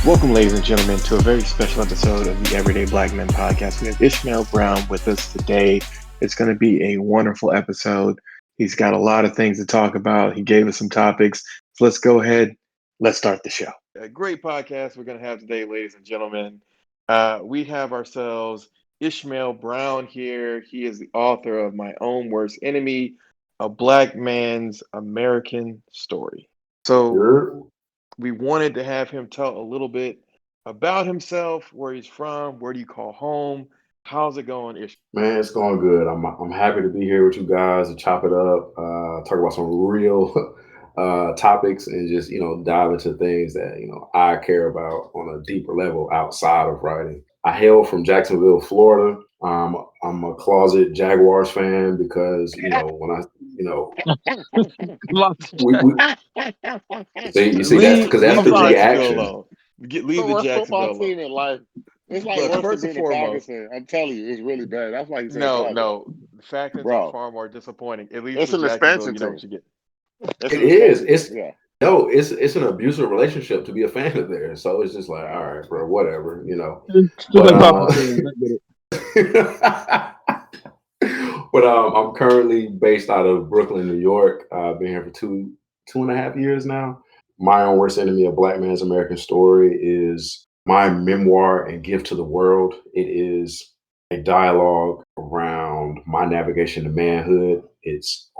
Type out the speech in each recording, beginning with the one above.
Welcome, ladies and gentlemen, to a very special episode of the Everyday Black Men podcast. We have Ismael Brown with us today. It's going to be a wonderful episode. He's got a lot of things to talk about. He gave us some topics. So let's go ahead. Let's start the show. A great podcast we're going to have today, ladies and gentlemen. We have ourselves Ismael Brown here. He is the author of My Own Worst Enemy, A Black Man's American Story. So we wanted to have him tell a little bit about himself, where he's from, where do you call home? How's it going, Ish? Man, it's going good. I'm happy to be here with you guys to chop it up, talk about some real topics, and just dive into things that I care about on a deeper level outside of writing. I hail from Jacksonville, Florida. I'm a closet Jaguars fan because when I you see that's because that's the reaction. Leave the Jacksonville team in life. It's like worse than being a Falcons fan. I'm telling you, it's really bad. That's why he said no. The Falcons are far more disappointing. At least it's with an Jacksonville, expansion you know what you get. It is. It's an abusive relationship to be a fan of theirs. So it's just like, all right, bro, whatever, But I'm currently based out of Brooklyn, New York. I've been here for two and a half years now. My Own Worst Enemy, A Black Man's American Story is my memoir and gift to the world. It is a dialogue around my navigation to manhood. It's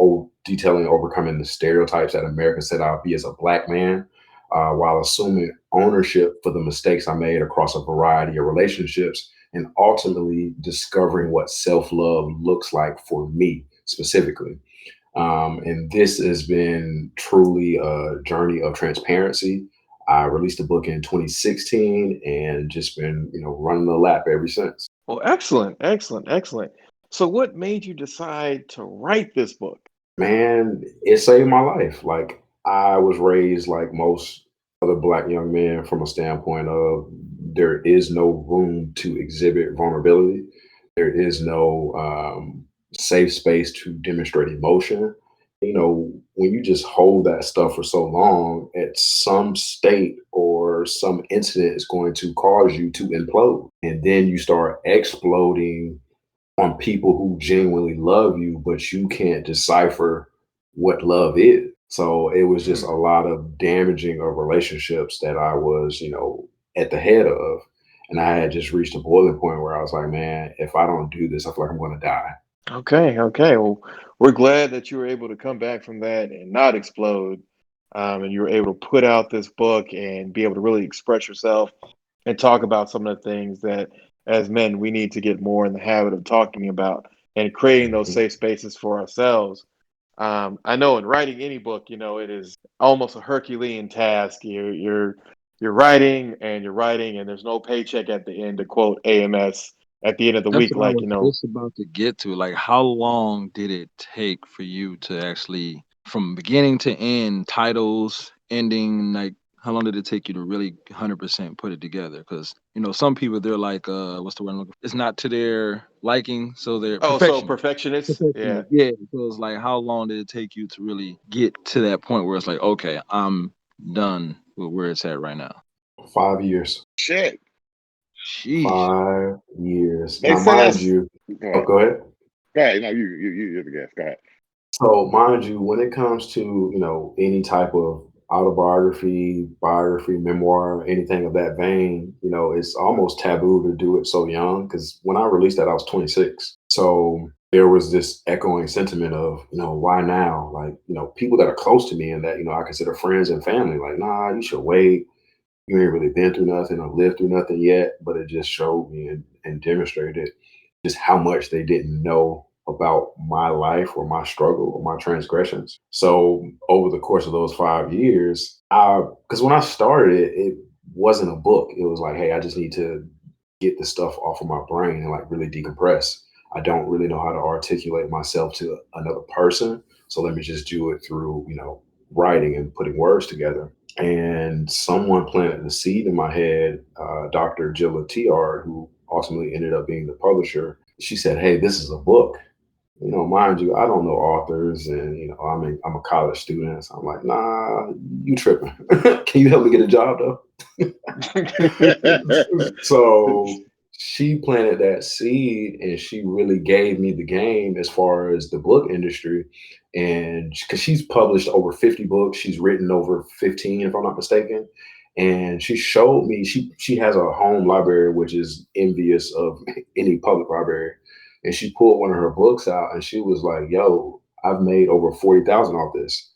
detailing overcoming the stereotypes that America said I'd be as a Black man, while assuming ownership for the mistakes I made across a variety of relationships, and ultimately discovering what self-love looks like for me specifically. And this has been truly a journey of transparency. I released a book in 2016 and just been, running the lap ever since. Well, excellent. So what made you decide to write this book? Man, it saved my life. Like, I was raised like most other Black young men from a standpoint of there is no room to exhibit vulnerability. There is no safe space to demonstrate emotion. When you just hold that stuff for so long, at some state or some incident is going to cause you to implode. And then you start exploding on people who genuinely love you, but you can't decipher what love is. So it was just a lot of damaging of relationships that I was, at the head of. And I had just reached a boiling point where I was like, man, if I don't do this, I feel like I'm going to die. Okay. Well, we're glad that you were able to come back from that and not explode. And you were able to put out this book and be able to really express yourself and talk about some of the things that as men, we need to get more in the habit of talking about and creating those safe spaces for ourselves. I know in writing any book, it is almost a Herculean task. You're writing and there's no paycheck at the end, to quote AMS at the end of the week. What I was just about to get to. Like, how long did it take for you to actually, from beginning to end, titles, ending, like, how long did it take you to really 100% put it together? Because, some people, they're like, what's the word I'm looking for? It's not to their liking, so they're perfectionists. Yeah. So it's like, how long did it take you to really get to that point where it's like, okay, I'm done with where it's at right now? 5 years. Shit. Sheesh. 5 years. Now, mind you, go ahead. Go ahead. No, you're the guest. Go ahead. So, mind you, when it comes to, any type of autobiography, biography, memoir, anything of that vein, it's almost taboo to do it so young. Because when I released that, I was 26. So there was this echoing sentiment of, why now? Like, people that are close to me and that, I consider friends and family, like, nah, you should wait. You ain't really been through nothing or lived through nothing yet. But it just showed me and demonstrated just how much they didn't know about my life or my struggle or my transgressions. So over the course of those 5 years, because when I started it wasn't a book. It was like, hey, I just need to get the stuff off of my brain and like really decompress. I don't really know how to articulate myself to another person. So let me just do it through, writing and putting words together. And someone planted the seed in my head, Dr. Jilla Tiard, who ultimately ended up being the publisher. She said, hey, this is a book. Mind you, I don't know authors, and I'm a college student. So I'm like, nah, you tripping. Can you help me get a job though? So she planted that seed and she really gave me the game as far as the book industry. And because she's published over 50 books, she's written over 15, if I'm not mistaken. And she showed me she has a home library, which is envious of any public library. And she pulled one of her books out and she was like, yo, I've made over 40,000 off this.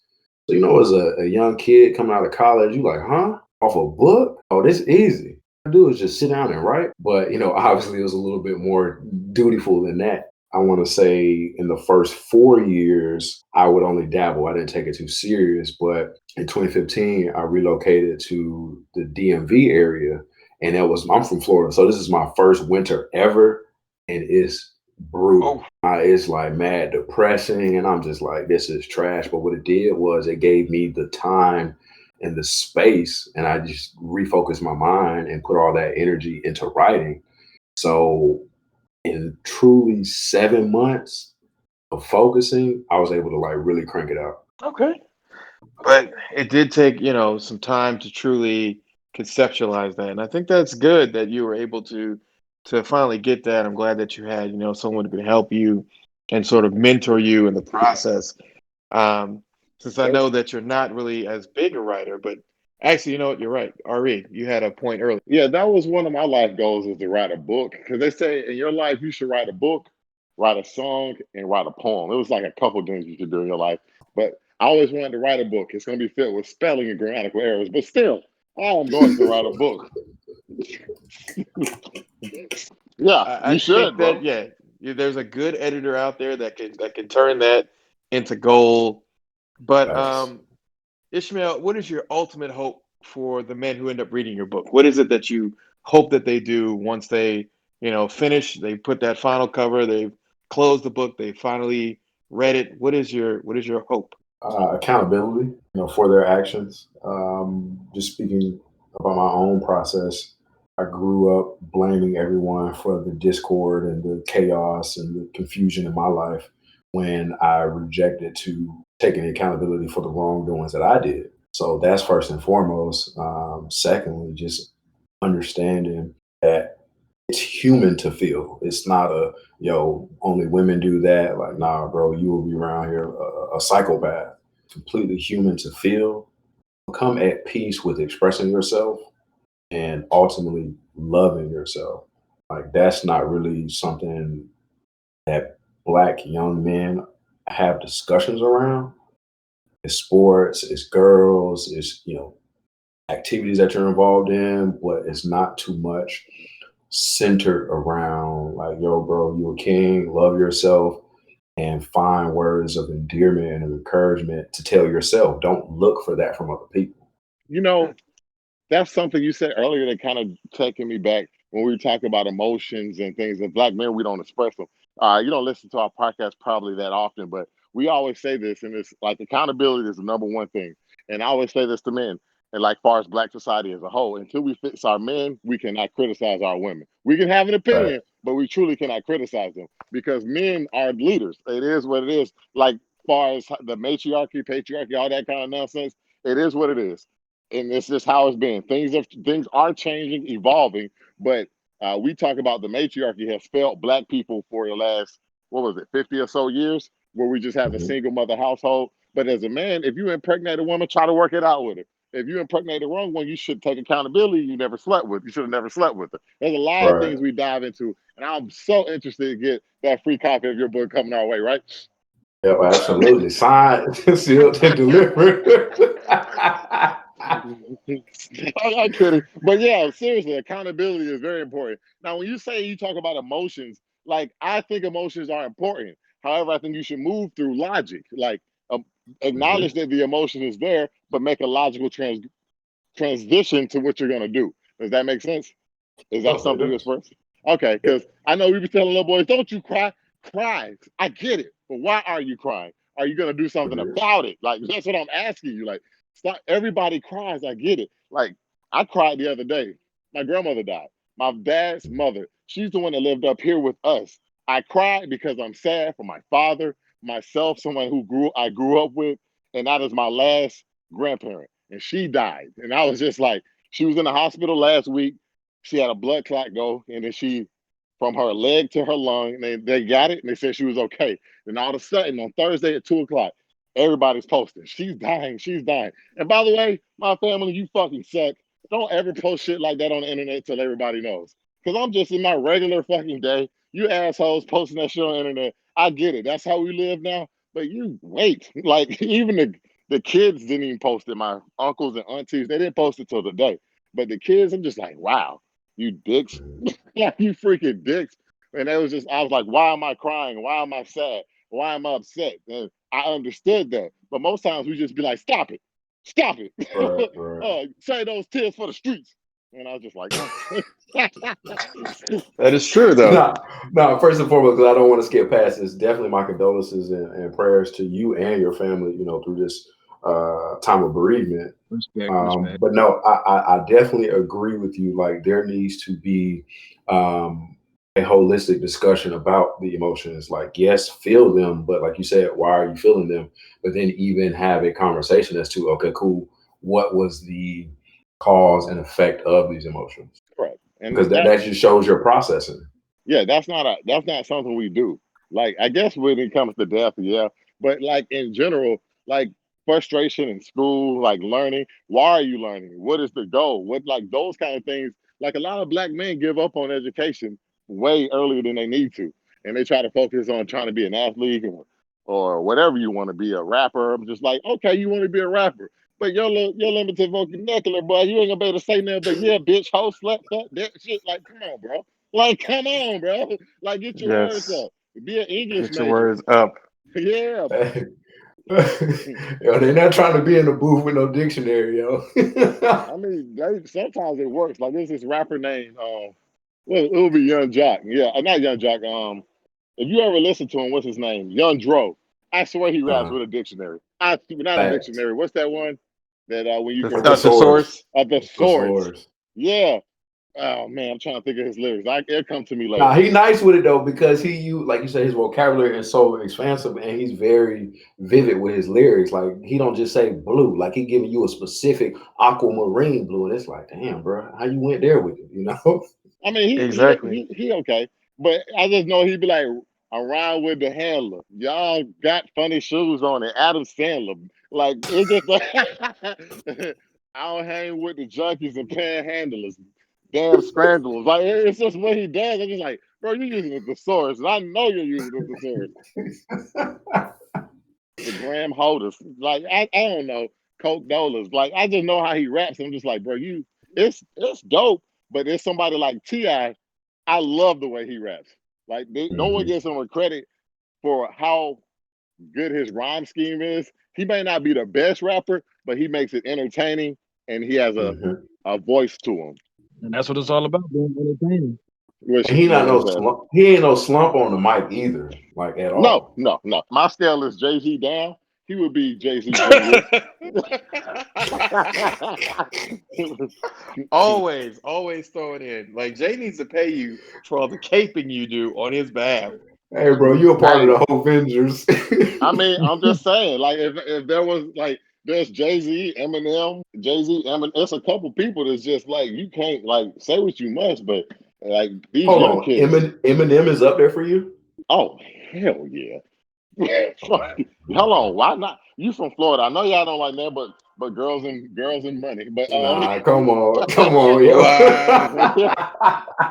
So, as a young kid coming out of college, you like, huh? Off a book? Oh, this easy. I do is just sit down and write. But, obviously it was a little bit more dutiful than that. I want to say in the first 4 years, I would only dabble. I didn't take it too serious. But in 2015, I relocated to the DMV area. And I'm from Florida. So this is my first winter ever. And it's brutal. It's like mad depressing. And I'm just like, this is trash. But what it did was it gave me the time and the space. And I just refocused my mind and put all that energy into writing. So in truly 7 months of focusing, I was able to like really crank it out. Okay. But it did take, some time to truly conceptualize that. And I think that's good that you were able to finally get that. I'm glad that you had, someone who could help you and sort of mentor you in the process. Since I know that you're not really as big a writer, but actually, you know what, you're right. RE, you had a point earlier. Yeah, that was one of my life goals, is to write a book. Because they say in your life you should write a book, write a song, and write a poem. It was like a couple things you should do in your life. But I always wanted to write a book. It's going to be filled with spelling and grammatical errors, but still, all I'm going to write a book. Yeah, I you should, think bro. that there's a good editor out there that can turn that into gold. But Nice. Ishmael, what is your ultimate hope for the men who end up reading your book? What is it that you hope that they do once they, finish, they put that final cover, they've closed the book, they finally read it? What is your hope? Accountability, for their actions. Just speaking about my own process, I grew up blaming everyone for the discord and the chaos and the confusion in my life when I rejected to taking accountability for the wrongdoings that I did. So that's first and foremost. Secondly, just understanding that it's human to feel. It's not only women do that. Like, nah, bro, you will be around here a psychopath. Completely human to feel. Come at peace with expressing yourself and ultimately loving yourself. Like, that's not really something that Black young men have discussions around. It's sports, it's girls, it's, activities that you're involved in, but it's not too much centered around like, yo, bro, you a king, love yourself, and find words of endearment and encouragement to tell yourself. Don't look for that from other people. That's something you said earlier that kind of taking me back when we were talking about emotions and things. And Black men, we don't express them. You don't listen to our podcast probably that often, but we always say this, and it's like accountability is the number one thing. And I always say this to men, and like far as Black society as a whole, until we fix our men, we cannot criticize our women. We can have an Right. opinion, but we truly cannot criticize them because men are leaders. It is what it is. Like far as the matriarchy, patriarchy, all that kind of nonsense, it is what it is, and it's just how it's been. Things are changing, evolving, but we talk about the matriarchy has failed Black people for the last, what was it, 50 or so years, where we just have a Mhm. single mother household. But as a man, if you impregnate a woman, try to work it out with her. If you impregnate the wrong one, you should take accountability. You never slept with. You should have never slept with her. There's a lot of Right. things we dive into, and I'm so interested to get that free copy of your book coming our way. Right? Yep, absolutely. Signed, sealed, and delivered. I'm kidding, but yeah, seriously, accountability is very important. Now, when you say you talk about emotions, like I think emotions are important. However, I think you should move through logic, like acknowledge Mhm. that the emotion is there, but make a logical transition to what you're going to do. Does that make sense? Is that Oh, it something you does. express? Okay, Yep. because I know we be telling little boys, "Don't you cry." Cry. I get it, but why are you crying? Are you gonna do something Mhm. about it? Like that's what I'm asking you. Like, stop. Everybody cries. I get it. Like I cried the other day. My grandmother died. My dad's mother. She's the one that lived up here with us. I cried because I'm sad for my father, myself, someone I grew up with, and that is my last grandparent, and she died. And I was just like, She was in the hospital last week. She had a blood clot go, and then from her leg to her lung, and they got it, and they said she was okay. Then all of a sudden, on Thursday at 2 o'clock, everybody's posting, she's dying, she's dying. And by the way, my family, you fucking suck. Don't ever post shit like that on the internet till everybody knows. Because I'm just in my regular fucking day. You assholes posting that shit on the internet. I get it. That's how we live now. But you wait. Like, even the kids didn't even post it. My uncles and aunties, they didn't post it till today. But the kids, I'm just like, wow, you dicks. Yeah, you freaking dicks. And I was like, why am I crying? Why am I sad? Why am I upset? And I understood that. But most times we just be like, stop it. Stop it. Right. Say those tears for the streets. And I was just like, That is true, though. No, first and foremost, because I don't want to skip past this, definitely my condolences and prayers to you and your family, through this time of bereavement. Respect. But no, I definitely agree with you. Like, there needs to be a holistic discussion about the emotions. Like, yes, feel them, but like you said, why are you feeling them? But then even have a conversation as to, okay, cool, what was the cause and effect of these emotions? correct. And Because that just shows your processing. yeah, that's not something we do. Like, I guess when it comes to death, yeah. But like in general, like frustration in school, like learning, why are you learning? What is the goal? What, like, those kind of things. Like, a lot of black men give up on education way earlier than they need to. And they try to focus on trying to be an athlete or whatever you want to be, a rapper. I'm just like, okay, you want to be a rapper. But your limited vocabulary, boy, you ain't gonna be able to say nothing but yeah, bitch, hoe, slut, fuck, that shit. Like, come on, bro. Like, come on, bro. Like, get your words Yes. up. Be an English Get your major. words up. Yeah. Yo, they're not trying to be in the booth with no dictionary, yo. I mean, sometimes it works. Like, there's this rapper named well, it will be Young Jock. Yeah, not Young Jock. If you ever listen to him, what's his name? Young Dro. I swear he raps with a dictionary. Not a Facts. dictionary. What's that one that when you The, can thesaurus. a thesaurus? Thesaurus. Yeah. Oh man, I'm trying to think of his lyrics. It'll come to me Nah, later. he nice with it though, because like you said, his vocabulary is so expansive and he's very vivid with his lyrics. Like, he don't just say blue, like he giving you a specific aquamarine blue, and it's like, damn, bro, how you went there with it, I mean, Exactly. he okay, but I just know he'd be like, around with the handler. Y'all got funny shoes on it. Adam Sandler. Like, it's just like I don't hang with the junkies and panhandlers. Damn scramblers. Like, it's just what he does. I'm just like, bro, you're using the thesaurus, and I know you're using the thesaurus. The Graham holders. Like, I don't know. Coke Dollars. Like, I just know how he raps. I'm just like, bro, it's dope. But there's somebody like T.I. I love the way he raps. Like, no one gives him a credit for how good his rhyme scheme is. He may not be the best rapper, but he makes it entertaining, and he has a voice to him. And that's what it's all about, being entertaining. Which And he not no fantastic. slump. He ain't no slump on the mic either, like at all. No. My scale is Jay-Z down. He would be Jay-Z Jr. Always throw it in. Like, Jay needs to pay you for all the caping you do on his behalf. Hey, bro, you a part Hey, of the whole Avengers. I mean, I'm just saying, like, if there was like, there's Jay-Z, Eminem, Jay-Z, Eminem. It's a couple people that's just like, you can't like say what you must, but like these Hold young on, kids. Eminem is up there for you? Oh hell yeah! Hold on, why not? You from Florida? I know y'all don't like that, but girls and money. But Nah, come on, yo. Wow.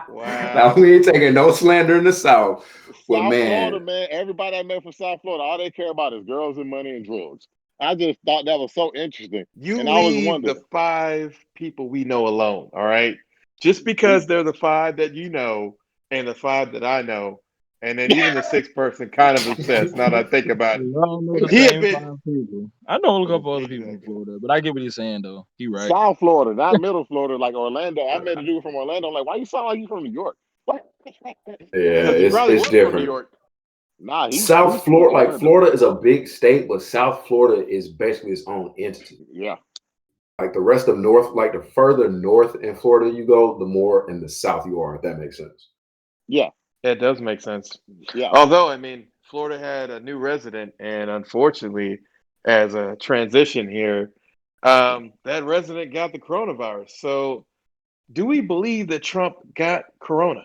Wow. Now, we ain't taking no slander in the South, but South Florida, man, man, everybody I met from South Florida, all they care about is girls and money and drugs. I just thought that was so interesting, You and I was leave the wondering. 5 people we know alone, all right? Just because they're the 5 that you know and the 5 that I know, and then even the 6th person kind of obsessed. Now that I think about it, We all know the he had same been 5 people. I know a couple other people in exactly. Florida, but I get what he's saying though. He right. South Florida, not Middle Florida, like Orlando. I met a dude from Orlando. I'm like, why you sound like you from New York? What? yeah, Because he probably it's was from New different. York. Nah, South he's from Florida, like Orlando. Florida is a big state, but South Florida is basically its own entity. Yeah. Like the rest of North, like the further north in Florida you go, the more in the South you are, if that makes sense. Yeah. That does make sense. Yeah. Although, I mean, Florida had a new resident, and unfortunately, as a transition here, That resident got the coronavirus. So, do we believe that Trump got corona?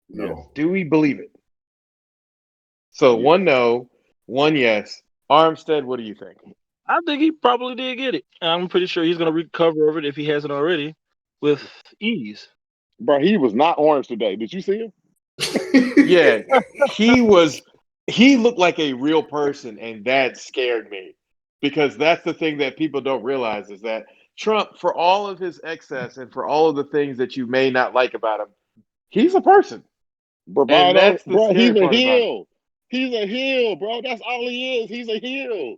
Yes. No. Do we believe it? So, Yes. one no, one yes. Armstead, what do you think? I think he probably did get it. I'm pretty sure he's gonna recover of it if he hasn't already, with ease. Bro, he was not orange today. Did you see him? Yeah, he was. He looked like a real person, and that scared me because that's the thing that people don't realize is that Trump, for all of his excess and for all of the things that you may not like about him, he's a person, and Bravado, that's the bro, he's scary a part about it. heel. He's a heel, bro. That's all he is. He's a heel.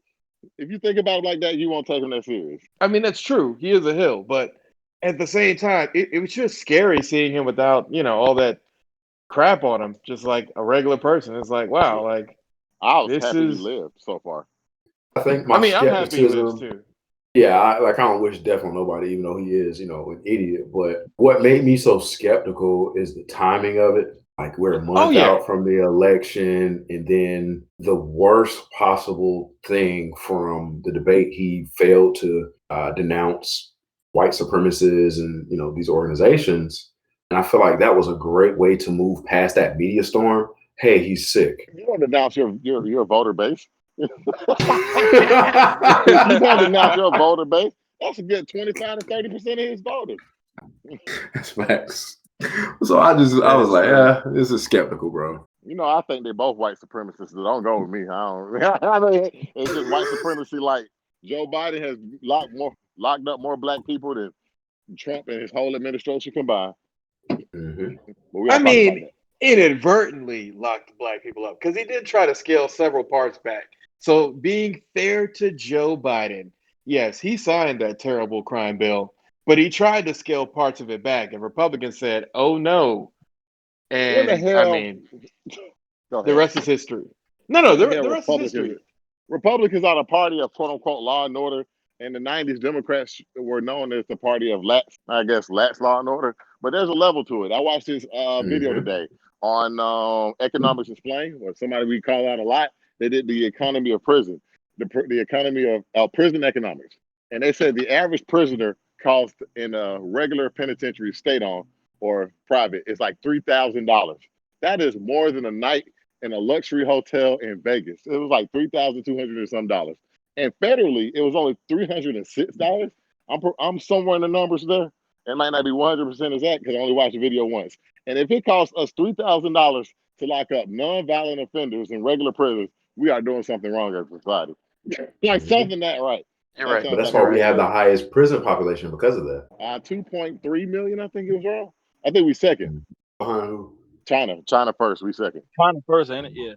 If you think about it like that, you won't take him that serious. I mean, that's true. He is a hill, but at the same time, it was just scary seeing him without all that crap on him, just like a regular person. It's like, wow, like I was this happy he is. lived so far. I think I my mean, I'm happy he lives skepticism. too. Yeah, I don't wish death on nobody, even though he is, an idiot. But what made me so skeptical is the timing of it. Like we're a Oh month yeah, out from the election, and then the worst possible thing from the debate, he failed to denounce white supremacists and these organizations. And I feel like that was a great way to move past that media storm. Hey, he's sick. You don't announce your voter base. You don't announce your voter base. That's a good 25 to 30% of his voters. That's facts. So I that was is like, true. yeah, this is skeptical, bro. I think they're both white supremacists. So don't go with me. I don't. I mean, it's just white supremacy. Like Joe Biden has locked up more black people than Trump and his whole administration combined. Mm-hmm. But we I don't talk about mean, that. inadvertently locked black people up because he did try to scale several parts back. So being fair to Joe Biden, yes, he signed that terrible crime bill, but he tried to scale parts of it back, and Republicans said, "Oh no." Where the And I hell? mean, Go the ahead. rest is history. No, no, What the the hell, rest is Republicans? history. Republicans are the party of quote unquote law and order. In the '90s, Democrats were known as the party of lax law and order. But there's a level to it. I watched this video Mm-hmm. today on Economics Explained, or somebody we call out a lot. They did the economy of prison, the economy of prison economics, and they said the average prisoner cost in a regular penitentiary, state on or private, is like $3,000. That is more than a night in a luxury hotel in Vegas. It was like 3,200 or some dollars. And federally, it was only $306. I'm somewhere in the numbers there. It might not be 100% exact because I only watched the video once. And if it costs us $3,000 to lock up non-violent offenders in regular prisons, we are doing something wrong as a society. Like Mm-hmm. something that right. You're That right. But sounds that's like why You're a we right. have the mistake. highest prison population because of that. 2.3 million, I think it was wrong. I think we second. Behind who? China first. We second. China first, ain't it? Yeah.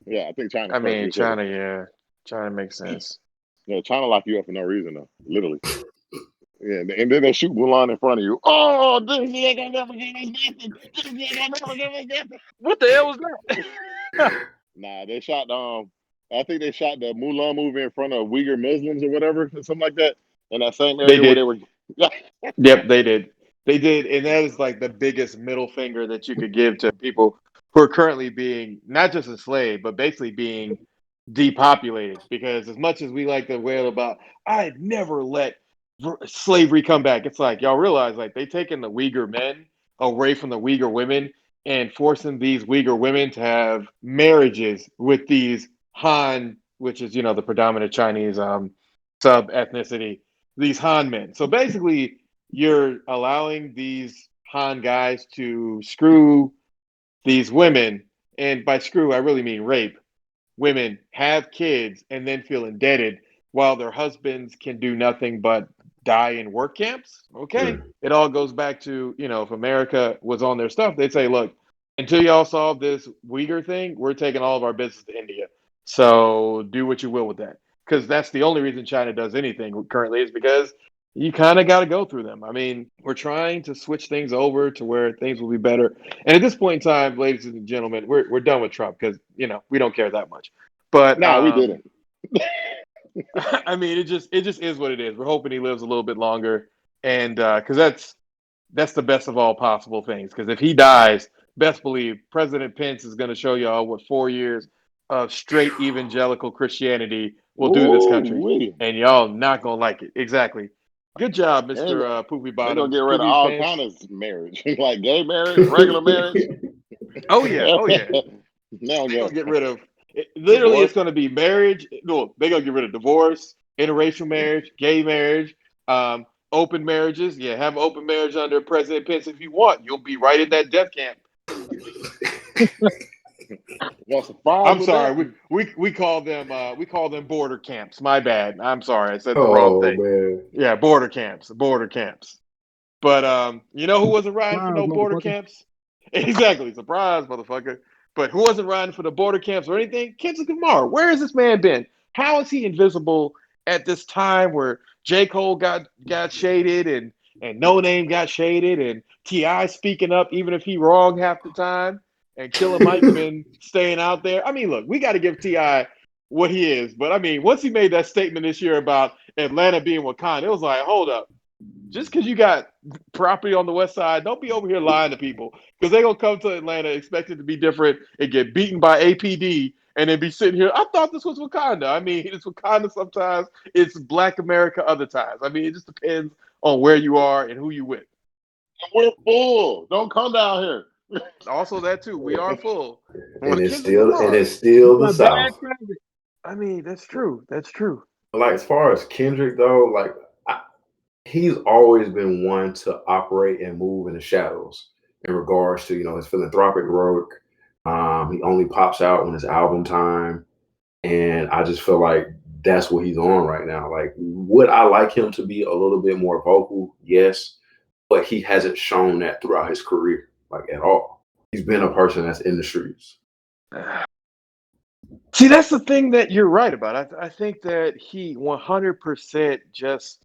Yeah, I think China I first. mean, We second. China, yeah, China makes sense. Yeah, China lock you up for no reason though. Literally. Yeah, and then they shoot Mulan in front of you. Oh, this ain't gonna never give us nothing. This ain't gonna never give us nothing. What the hell was that? Nah, they shot I think they shot the Mulan movie in front of Uyghur Muslims or whatever, or something like that. In that same They area where they did. were Yep, they did. They did, and that is like the biggest middle finger that you could give to people who are currently being not just enslaved, but basically being depopulated. Because as much as we like to wail about, I'd never let slavery come back. It's like y'all realize like they taking the Uyghur men away from the Uyghur women and forcing these Uyghur women to have marriages with these Han, which is the predominant Chinese sub ethnicity, these Han men. So basically, you're allowing these Han guys to screw these women, and by screw, I really mean rape women, have kids, and then feel indebted while their husbands can do nothing but die in work camps. Okay. Mm. It all goes back to, if America was on their stuff, they'd say, look, until y'all solve this Uyghur thing, we're taking all of our business to India. So do what you will with that. Because that's the only reason China does anything currently is because you kind of got to go through them. I mean, we're trying to switch things over to where things will be better. And at this point in time, ladies and gentlemen, we're done with Trump because we don't care that much. But Nah, we didn't. I mean, it just is what it is. We're hoping he lives a little bit longer, and because that's the best of all possible things. Because if he dies, best believe President Pence is going to show y'all what 4 years of straight evangelical Christianity will do to this Ooh, country, wee. and y'all not gonna like it. Exactly. Good job, And Mister Poopy they're gonna Bottoms, get rid of Poopy all Pants. kind of marriage, like gay marriage, regular marriage. Oh yeah, oh yeah. Now They're gonna get get rid of. Literally, divorce. it's gonna be marriage. No, they're gonna get rid of divorce, interracial marriage, gay marriage, open marriages. Yeah, have open marriage under President Pence if you want. You'll be right in that death camp. Want some fries I'm with that? sorry. We call them border camps. My bad. I'm sorry. I said the wrong Oh thing. man. Yeah, border camps. Border camps. But you know who wasn't riding for Surprise, no border motherfucker. camps? Exactly. Surprise, motherfucker. But who wasn't riding for the border camps or anything? Kendrick Lamar. Where has this man been? How is he invisible at this time where J. Cole got shaded and No Name got shaded and T.I. speaking up even if he wrong half the time and Killer Mike been staying out there? I mean, look, we got to give T.I. what he is. But I mean, once he made that statement this year about Atlanta being Wakanda, it was like, hold up. Just because you got property on the west side, don't be over here lying to people because they're going to come to Atlanta expecting to be different and get beaten by APD and then be sitting here. I thought this was Wakanda. I mean, it's Wakanda sometimes. It's Black America other times. I mean, it just depends on where you are and who you with. We're full. Don't come down here. Also, that too. We are full. And But it's Kendrick still and Lamar. it's still the Got bad South. traffic. I mean, that's true. That's true. Like as far as Kendrick though, like he's always been one to operate and move in the shadows in regards to his philanthropic work. He only pops out when it's album time, and I just feel like that's what he's on right now. Like, would I like him to be a little bit more vocal? Yes, but he hasn't shown that throughout his career, like at all. He's been a person that's in the streets. See, that's the thing that you're right about. I think that he 100% just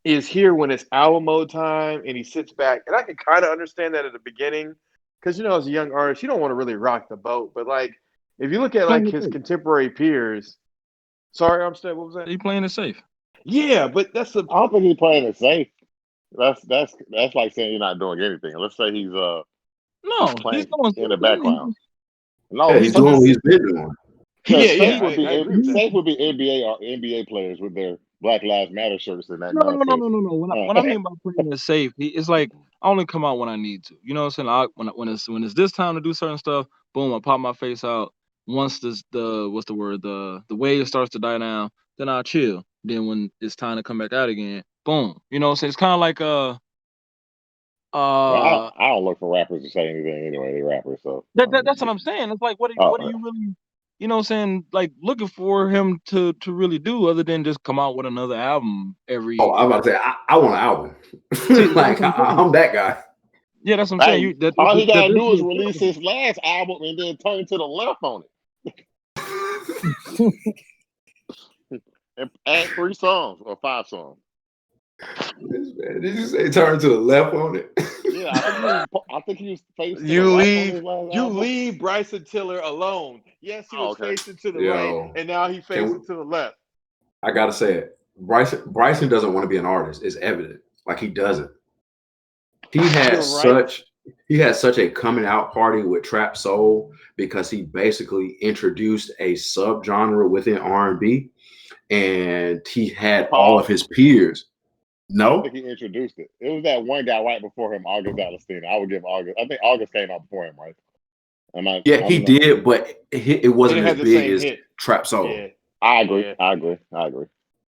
is here when it's album mode time and he sits back. And I can kind of understand that at the beginning because, as a young artist, you don't want to really rock the boat. But, like, if you look at, like, Playing it his safe. contemporary peers. Sorry, Armstead, what was that? He playing it safe. Yeah, but that's the. I don't think he's playing it safe. That's like saying you're not doing anything. Let's say he's No, he's playing doing in the something. background. Yeah, No, he's but doing this, what he's been doing. because yeah, safe I, would be I agree with that. safe would be NBA or NBA players with their Black Lives Matter shirts and that No, no, no, nonsense. no, no, no. When I mean by playing it safe, it's like I only come out when I need to. You know what I'm saying? When it's this time to do certain stuff, boom, I pop my face out. Once the what's the word the wave starts to die down, then I'll chill. Then when it's time to come back out again, boom. You know what I'm saying? It's kind of like Well, uh I don't look for rappers to say anything anyway. They rappers, so that's what I'm saying. It's like what are oh, you really what I'm saying, like looking for him to really do other than just come out with another album Oh, I'm every about to say I want an album. see that's Like what I'm saying. I'm that guy. Yeah, that's what I'm saying. hey, You that all that, he that gotta this do is is release his last album and then turn to the left on it and add 3 songs or 5 songs. Man, did you say turn to the left on it? Yeah, I think he was facing to the You right on leave his last you album. leave Bryson Tiller alone. Yes, he Oh, was okay. facing to the right, Yo, and now he can we, facing to the left. I gotta say it. Bryson doesn't want to be an artist. It's evident. Like he doesn't. He had You're right. such a coming out party with trap soul because he basically introduced a subgenre within R&B, and he had all of Pause. his peers. I don't think No, he introduced it. It was that one guy right before him, August Alstina. I would give August. I think August came out before him, right? yeah, he did, but it It wasn't didn't as have the big same as hit. trap soul. Yeah, I agree. yeah. I agree. I agree. I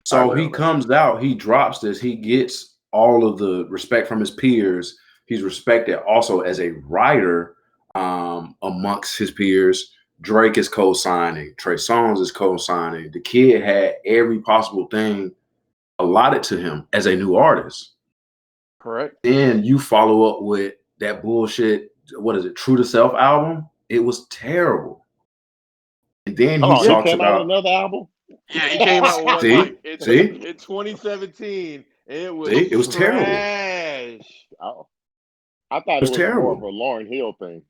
So agree he on that. comes out, he drops this, he gets all of the respect from his peers. He's respected also as a writer amongst his peers. Drake is co-signing, Trey Songz is co-signing. The kid had every possible thing allotted to him as a new artist. Correct. Then you follow up with that bullshit, what is it, True to Self album? It was terrible. And then Hold he on, he talks came out with about, another album. Yeah, he came out with one see, like in see, 2017, and it was see, it was terrible. It I thought it was was more of terrible. a Lauryn Hill thing,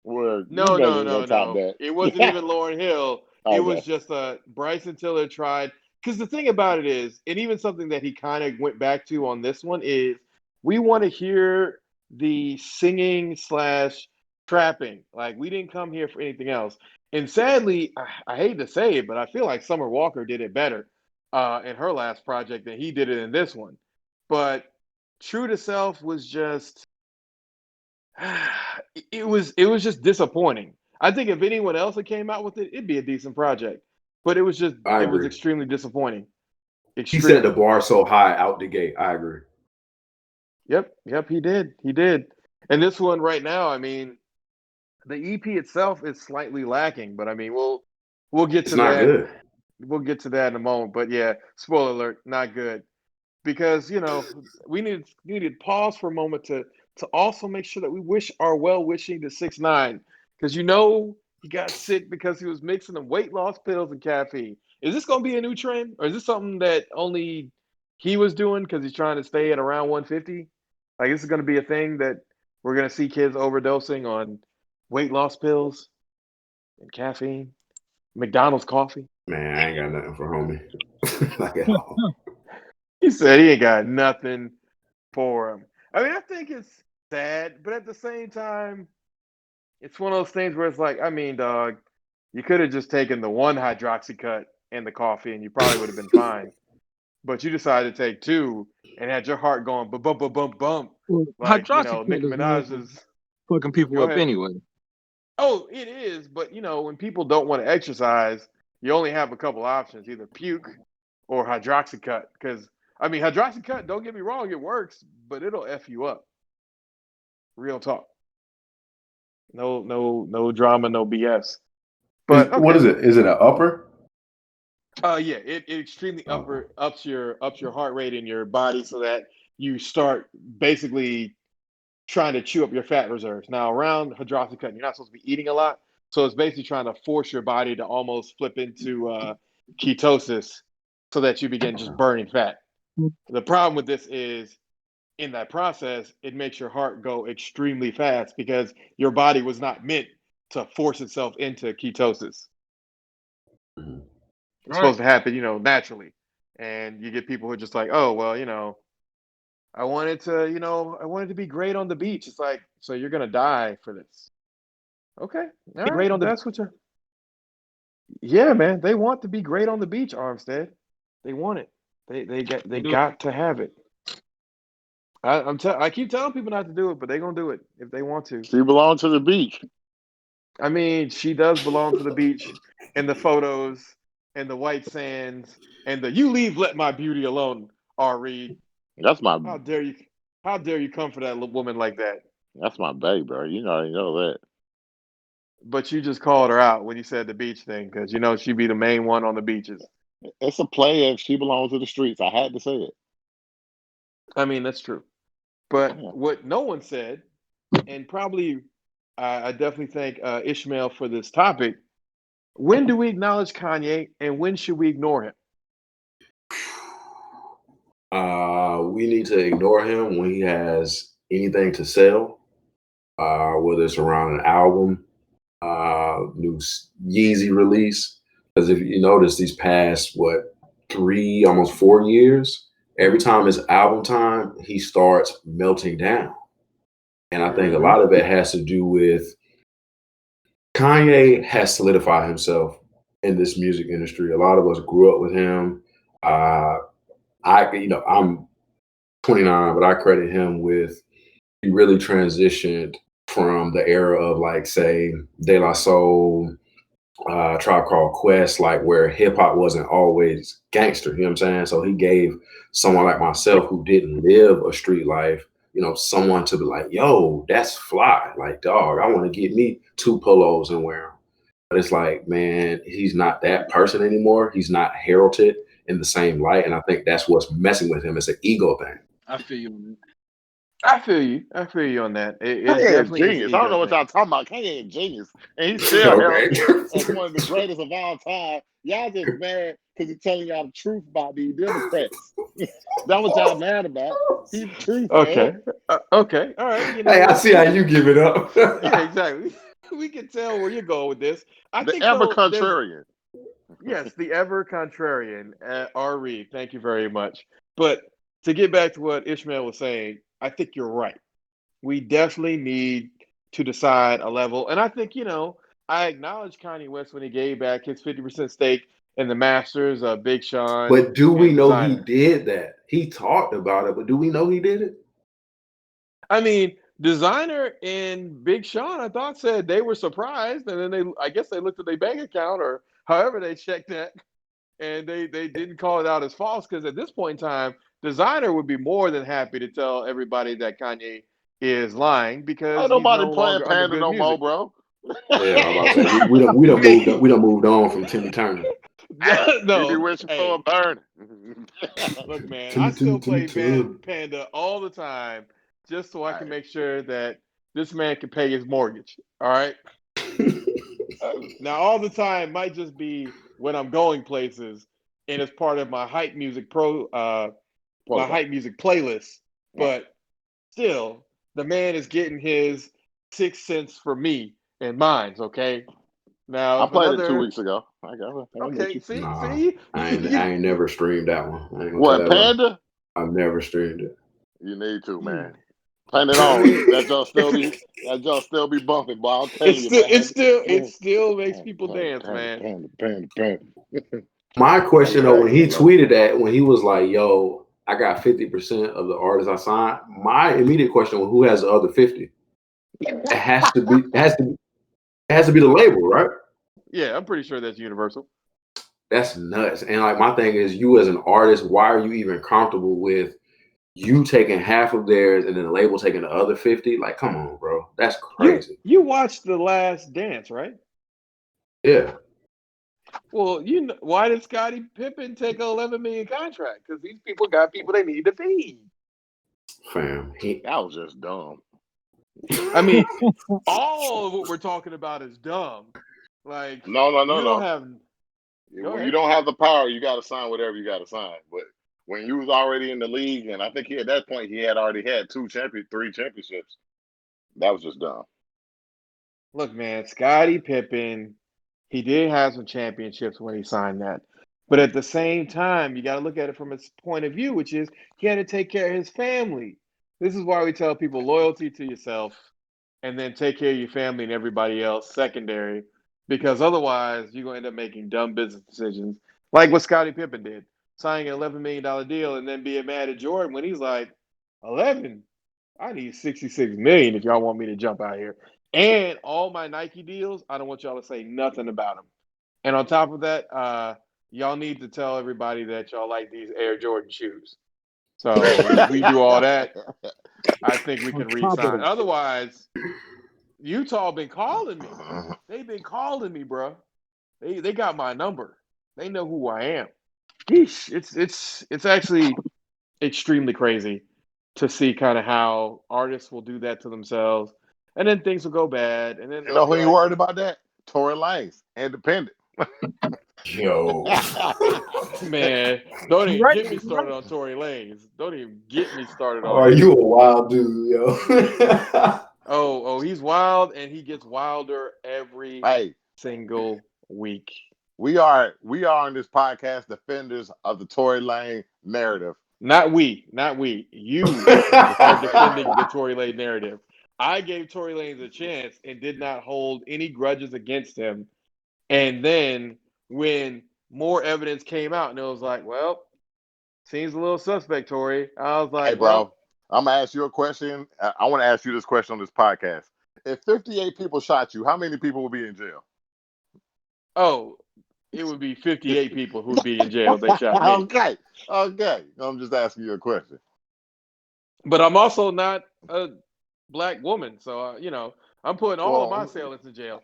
where no, you no, wasn't no, gonna top no. that. It wasn't even Lauryn Hill. It was Okay. just Bryson Tiller tried. Because the thing about it is, and even something that he kind of went back to on this one is, we want to hear the singing slash trapping. Like we didn't come here for anything else. And sadly, I hate to say it, but I feel like Summer Walker did it better in her last project than he did it in this one. But True to Self was just it was just disappointing. I think if anyone else had came out with it, it'd be a decent project. But I it was agree. extremely disappointing. He set the Extremely. bar so high out the gate. I agree. Yep, he did. He did. And this one right now, I mean, the EP itself is slightly lacking, but I mean, we'll get It's to not that. good. We'll get to that in a moment. But yeah, spoiler alert, not good. Because we need to pause for a moment to also make sure that we wish our well wishing to 6ix9ine, because he got sick because he was mixing the weight loss pills and caffeine. Is this going to be a new trend, or is this something that only he was doing because he's trying to stay at around 150? Like, this is going to be a thing that we're going to see kids overdosing on weight loss pills and caffeine, McDonald's coffee. Man, I ain't got nothing for homie. Like at all. He said he ain't got nothing for him. I mean, I think it's sad, but at the same time, it's one of those things where it's like, I mean, dog, you could have just taken the one hydroxy cut and the coffee, and you probably would have been fine. But you decided to take two and had your heart going bump, bump, bump, bump, bump. Well, Like, hydroxycut Nicki is more Minaj's. fucking people Go up ahead. anyway. Oh, it is, but when people don't want to exercise, you only have a couple options: either puke or hydroxycut. Because I mean, hydroxycut, don't get me wrong, it works, but it'll f you up. Real talk. No drama, no BS. But What okay. is it? Is it an upper? Yeah, it extremely Okay. ups your heart rate in your body so that you start basically trying to chew up your fat reserves. Now, around hydroxycut, you're not supposed to be eating a lot, so it's basically trying to force your body to almost flip into ketosis so that you begin just burning fat. The problem with this is, in that process, it makes your heart go extremely fast because your body was not meant to force itself into ketosis. Mhm. It's Right. supposed to happen, naturally. And you get people who are just like, oh, well, I wanted to be great on the beach. It's like, so you're gonna die for this. Okay. All right. Great on the That's what you're. Yeah, man. They want to be great on the beach, Armstead. They want it. They Do. got to have it. I keep telling people not to do it, but they're gonna do it if they want to. She belonged to the beach. I mean, she does belong to the beach and the photos and the white sands and the "you leave, let my beauty alone." Reed, That's my how dare you? How dare you come for that woman like that? that's my baby, bro. You know that. But you just called her out when you said the beach thing because she'd be the main one on the beaches. It's a play if she belongs to the streets. I had to say it. I mean, that's true. But Yeah. what no one said, and probably I definitely thank Ishmael for this topic. When do we acknowledge Kanye, and when should we ignore him? We need to ignore him when he has anything to sell, whether it's around an album, new Yeezy release. Because if you notice, these past almost 4 years, every time it's album time, he starts melting down. And I think a Mm-hmm. lot of it has to do with Kanye has solidified himself in this music industry. A lot of us grew up with him. I'm 29, but I credit him with he really transitioned from the era of like say De La Soul, Tribe Called Quest, like where hip hop wasn't always gangster. You know what I'm saying? So he gave someone like myself who didn't live a street life, someone to be like, yo, that's fly. Like, dog, I want to get me 2 polos and wear them. But it's like, man, he's not that person anymore. He's not heralded in the same light. And I think that's what's messing with him. It's an ego thing. I feel you on that. I feel you. I feel you on that. It Kanye is definitely is an genius. I don't ego know what thing. y'all talking about. Kanye is genius, and he's still Okay. heralded as one of the greatest of all time. Y'all just mad because he's telling y'all the truth about these Democrats. That what y'all mad about. He's the truth, man. Okay. Okay. All right. You know Hey, I what? see how you give it up. Yeah, exactly. We can tell where you're going with this. I The think ever though, there's contrarian. yes, the ever contrarian, R. Reed. Thank you very much. But to get back to what Ishmael was saying, I think you're right. We definitely need to decide a level, and I think I acknowledge Kanye West when he gave back his 50% stake in the Masters, Big Sean, But do we and know he Designer. did that? He talked about it, but do we know he did it? I mean, Designer and Big Sean, I thought said they were surprised, and then I guess they looked at their bank account or however they checked that, and they didn't call it out as false because at this point in time, Designer would be more than happy to tell everybody that Kanye is lying because Ain't he's nobody no playing longer under Panda good no more, music. bro. Yeah, I'm about to say we done moved on from Timmy Turner. You be No, wishing for a hey, burn. look, man, I Timmy still play Turner. Panda all the time just so I can Hey, make sure that this man can pay his mortgage. All right. Now, all the time might just be when I'm going places and it's part of my hype music my protocol. hype music playlist. Yeah. But still, the man is getting his 6 cents for me and mine's. Okay. Now, I if played it 2 another, weeks ago. I got it. I'm with okay, you. Nah, see, I ain't never streamed that one. I ain't gonna tell What, that lie. Panda? I've never streamed it. You need to, man. Turn it I on. mean, That y'all still be bumping, but I'm telling you, man. it still makes people dance, man. Panda. My question though, when Hey, he look. tweeted that, when he was like, "Yo, I got 50% of the artists I signed," my immediate question was, "Who has the other 50?" It has to be. It has to be the label, right? Yeah, I'm pretty sure that's universal. That's nuts. And like my thing is, you as an artist, why are you even comfortable with you taking half of theirs and then the label taking the other 50? Like, come on, bro. That's crazy. You watched The Last Dance, right? Yeah. Well, you know, why did Scottie Pippen take an 11 million contract? Because these people got people they need to feed. Fam. That was just dumb. I mean, all of what we're talking about is dumb. Like you don't No. have. Go When you ahead. don't have the power, you got to sign whatever you got to sign. But when you was already in the league, and I think at that point he had already had 3 championships. That was just dumb. Look, man, Scottie Pippen, he did have some championships when he signed that. But at the same time, you got to look at it from his point of view, which is he had to take care of his family. This is why we tell people loyalty to yourself and then take care of your family and everybody else secondary, because otherwise you're going to end up making dumb business decisions like what Scottie Pippen did, signing an $11 million deal and then being mad at Jordan when he's like, 11? I need 66 million if y'all want me to jump out here. And all my Nike deals, I don't want y'all to say nothing about them. And on top of that, y'all need to tell everybody that y'all like these Air Jordan shoes. So if we do all that, I think we On can top of re-sign. that, Otherwise, Utah been calling me. They've been calling me, bro. They got my number. They know who I am. Yeesh, it's actually extremely crazy to see kind of how artists will do that to themselves, and then things will go bad, and then You they'll know be who you like, worried about that? Tory Lanez, independent. Yo. "Man, don't you're even right. get me You're right. started on Tory Lanez. Don't even get me started on Oh, him." you a wild dude, yo. Oh, he's wild, and he gets wilder every Hey, single week. we are on this podcast defenders of the Tory Lane narrative. Not we. You are defending the Tory Lane narrative. I gave Tory Lanez a chance and did not hold any grudges against him. And then when more evidence came out, and it was like, well, seems a little suspect, Tory. I was Hey, like, bro, well, I'm gonna ask you a question. I want to ask you this question on this podcast. If 58 people shot you, how many people will be in jail? oh, it would be 58 people who would be in jail if they shot me. Okay. I'm just asking you a question. But I'm also not a black woman, so I'm putting all of my Well, assailants in jail.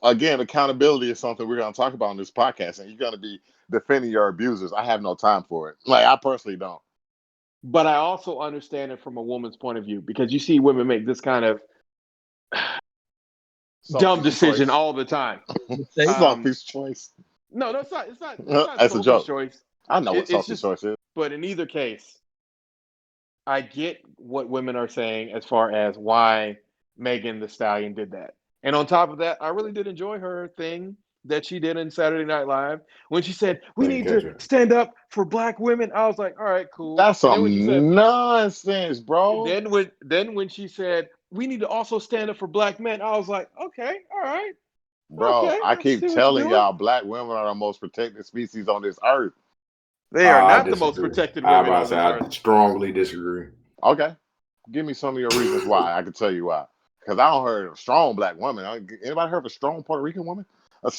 again, accountability is something we're going to talk about on this podcast, and you're going to be defending your abusers. I have no time for it. Like, I personally don't. But I also understand it from a woman's point of view because you see women make this kind of dumb Selfish decision choice. all the time. Mistake. Selfish choice. No, it's not. It's not That's a selfish joke. choice. I know what It's selfish just. choice is. But in either case, I get what women are saying as far as why Megan the Stallion did that. And on top of that, I really did enjoy her thing that she did in Saturday Night Live when she said, "We I didn't need catch to it. stand up for black women." I was like, "All right, cool." That's And then when she said, some nonsense, bro. then when she said, "We need to also stand up for black men," I was like, "Okay, all right." Bro, Okay, I I see keep what you're telling doing. y'all, black women are the most protected species on this earth. They are I not the most disagree. protected I women about on to say this I earth. strongly disagree. Okay. Give me some of your reasons why. I can tell you why. Because I don't heard of a strong black woman. Anybody heard of a strong Puerto Rican woman? Well,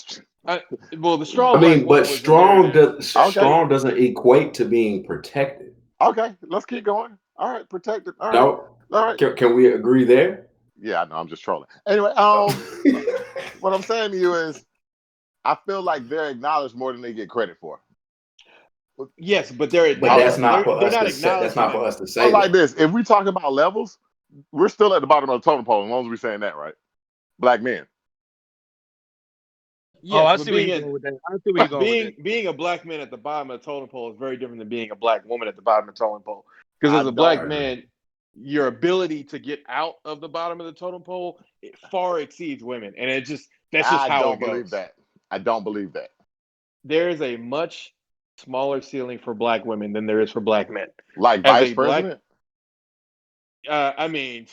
the I strong black mean, but woman was the narrative. Okay. strong doesn't equate to being protected. Okay. Let's keep going. All right. Protected. All right. No, All right. can we agree there? Yeah, I know. I'm just trolling. Anyway, what I'm saying to you is I feel like they're acknowledged more than they get credit for. Yes, but they're But Okay. that's not for they're us not to say. That's acknowledging not for them. us to But say like that. this, if we talk about levels, we're still at the bottom of the totem pole as long as we're saying that, right? Black men. Oh, Yes, I but see where you're going with that. I see where you're going with that. being a black man at the bottom of the totem pole is very different than being a black woman at the bottom of the totem pole. Because I as a don't black I agree. man, your ability to get out of the bottom of the totem pole it far exceeds women, and that's just I how it don't believe goes. that. I don't believe that. There is a much smaller ceiling for black women than there is for black men. Like As vice a black, president? I mean,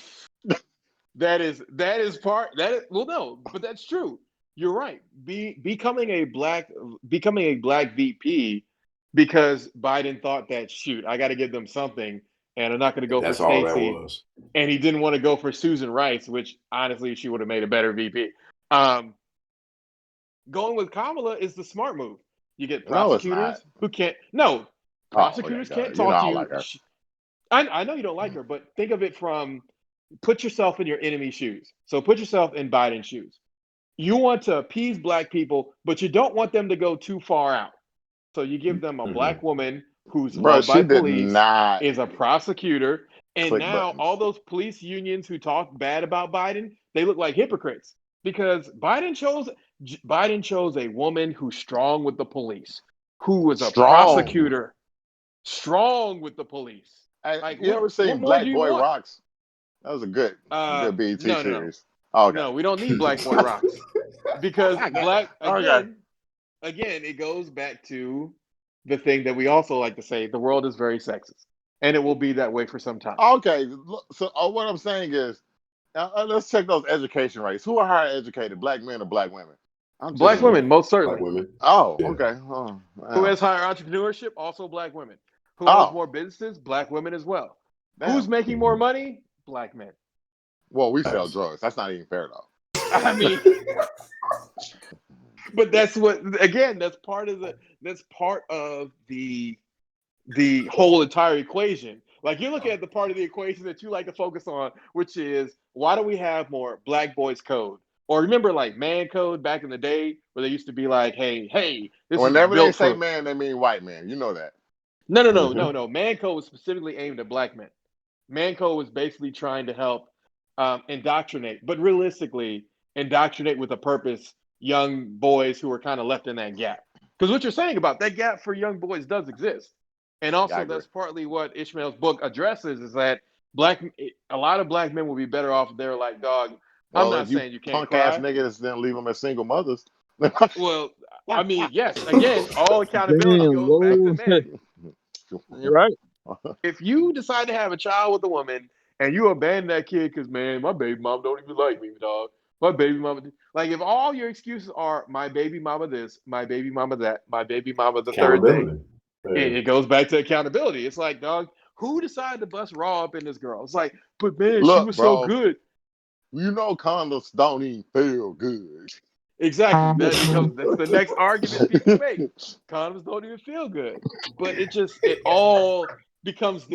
that is part that is, well, no, but that's true. You're right. Becoming a black VP because Biden thought that shoot, I got to give them something, and I'm not going to go for That's all that Stacey, was. and he didn't want to go for Susan Rice, which honestly she would have made a better VP. Um, Going with Kamala is the smart move. You get No, it's not. prosecutors who can't. No, Oh, okay, prosecutors God. can't You know talk I to don't you. like her. I know you don't like her, but think of it from put yourself in your enemy's shoes. So put yourself in Biden's shoes. You want to appease black people, but you don't want them to go too far out. So you give them a Hmm. black woman who's Bro, loved by she did police, not is a prosecutor, and click now buttons. all those police unions who talk bad about Biden, they look like hypocrites because Biden chose a woman who's strong with the police, who was a Strong. prosecutor, strong with the police. Hey, Like you ever what seen more do Black you Boy want? Rocks? That was a good BET No, no, no, series. Oh, okay. no. We don't need Black Boy Rocks because black Okay. again, it goes back to the thing that we also like to say: the world is very sexist, and it will be that way for some time. Okay. So what I'm saying is, let's check those education rates. Who are higher educated, black men or black women? I'm Black just. women, most Black certainly. women. Oh, Yeah. okay. Oh, Who wow. has higher entrepreneurship? Also, black women. Who owns Oh, more businesses? Black women as well. Who's damn. making more money? Black men. Well, we sell Facts. drugs. That's not even fair though. I mean, but that's what again. That's part of the whole entire equation. Like you're looking at the part of the equation that you like to focus on, which is why do we have more black boys code? Or remember like man code back in the day where they used to be like, hey, this is Whenever they built say for man, they mean white man. You know that. no no no no Hmm. no. Man code was specifically aimed at black men. Man code was basically trying to help indoctrinate, but realistically indoctrinate with a purpose young boys who are kind of left in that gap. Because what you're saying about that gap for young boys does exist. And Yeah, I also agree. that's partly what Ishmael's book addresses is that a lot of black men will be better off if they're like, dog, I'm Well, if not you saying you can't punk ass cry. niggas then leave them as single mothers. Well, I mean, yes, again, all accountability Damn, goes back to whoa. men. You're right. If you decide to have a child with a woman and you abandon that kid because man, my baby mom don't even like me, dog. My baby mama, like if all your excuses are my baby mama this, my baby mama that, my baby mama the third thing, Accountability. it, Yeah. it goes back to accountability. It's like, dog, who decided to bust raw up in this girl? It's like, but man, she Look, was so bro, good. you know condoms don't even feel good. Exactly. That's the next argument people make. Condoms don't even feel good. But it all becomes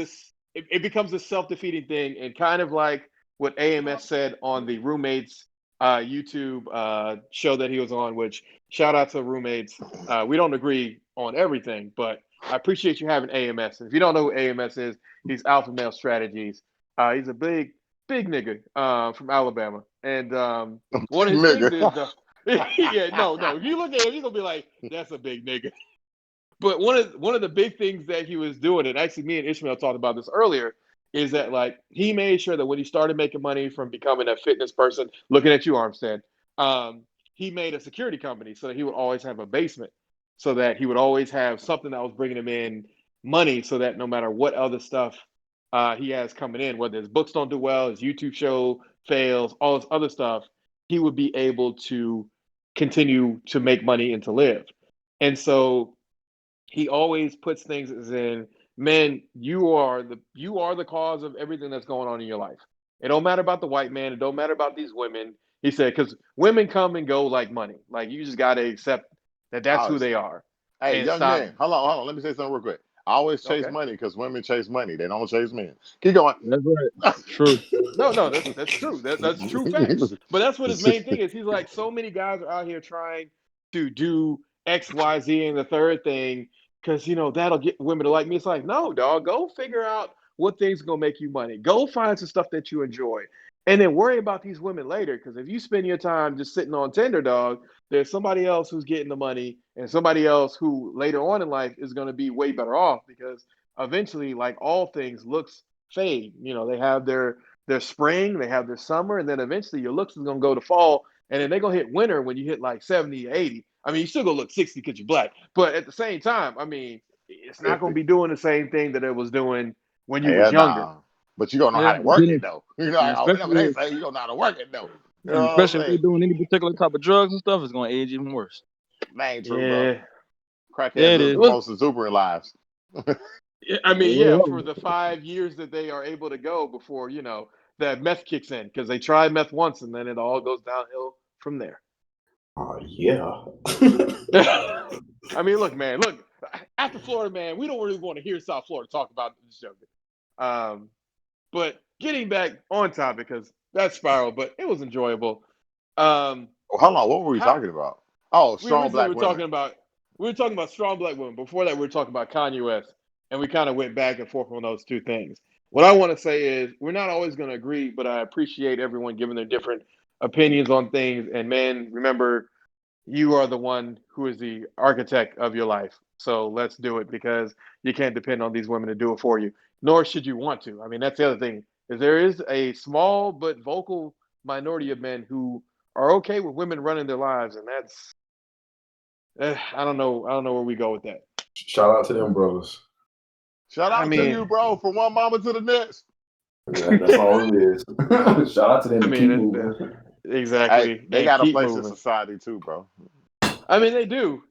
it becomes this self-defeating thing and kind of like what AMS said on the roommates YouTube show that he was on, which shout out to roommates. We don't agree on everything, but I appreciate you having AMS. And if you don't know who AMS is, he's Alpha Male Strategies. He's a big nigga from Alabama. And one of his things Nigga. is yeah, no. If you look at him, you're gonna be like, that's a big nigga. But one of the big things that he was doing, and actually me and Ishmael talked about this earlier, is that like he made sure that when he started making money from becoming a fitness person, looking at you, Armstead, he made a security company so that he would always have a basement, so that he would always have something that was bringing him in money, so that no matter what other stuff he has coming in, whether his books don't do well, his YouTube show fails, all this other stuff, he would be able to continue to make money and to live. And so he always puts things as in, men, you are the cause of everything that's going on in your life. It don't matter about the white man. It don't matter about these women. He said, because women come and go like money. Like, you just got to accept that that's who they are. Hey, And young stop. man, hold on. Let me say something real quick. I always chase Okay. money because women chase money. They don't chase men. Keep going. That's right. True. No, that's true. That's true facts. But that's what his main thing is. He's like, so many guys are out here trying to do X, Y, Z, and the third thing because that'll get women to like me. It's like, no, dog, go figure out what things are gonna make you money. Go find some stuff that you enjoy, and then worry about these women later. Because if you spend your time just sitting on Tinder, dog, there's somebody else who's getting the money, and somebody else who later on in life is gonna be way better off because eventually, like all things, looks fade. They have their spring, they have their summer, and then eventually your looks is gonna go to fall, and then they're gonna hit winter when you hit like 70 or 80. I mean, you still gonna look 60 because you're black, but at the same time, I mean, it's not gonna be doing the same thing that it was doing when you was Hell younger. nah. But you don't know how Yeah, to work it though. Whatever they especially say, you don't know how to work it though. You know what I'm especially if they're saying? doing any particular type of drugs and stuff, it's gonna age even worse. That ain't true, bro. Yeah, Yeah, Crackheads it live is. the most exuberant lives. I mean, yeah, Well, for the 5 years that they are able to go before that meth kicks in because they try meth once and then it all goes downhill from there. Yeah. I mean, look, man, look. After Florida, man, we don't really want to hear South Florida talk about this show. But getting back on topic because that spiral, but it was enjoyable. Hold on, what were we How talking about? Oh, we strong originally black were women. talking about strong black women. Before that, we were talking about Kanye West, and we kind of went back and forth on those two things. What I want to say is we're not always going to agree, but I appreciate everyone giving their different opinions on things. And man, remember, you are the one who is the architect of your life. So let's do it because you can't depend on these women to do it for you, nor should you want to. I mean, that's the other thing is there is a small but vocal minority of men who are okay with women running their lives, and that's I don't know where we go with that. Shout out to them brothers. Shout I out to mean, you, bro, from one mama to the next. That's all it is. Shout out to them I to keep mean, moving. exactly, Hey, they and got a keep place in moving. society too, bro. I mean, they do,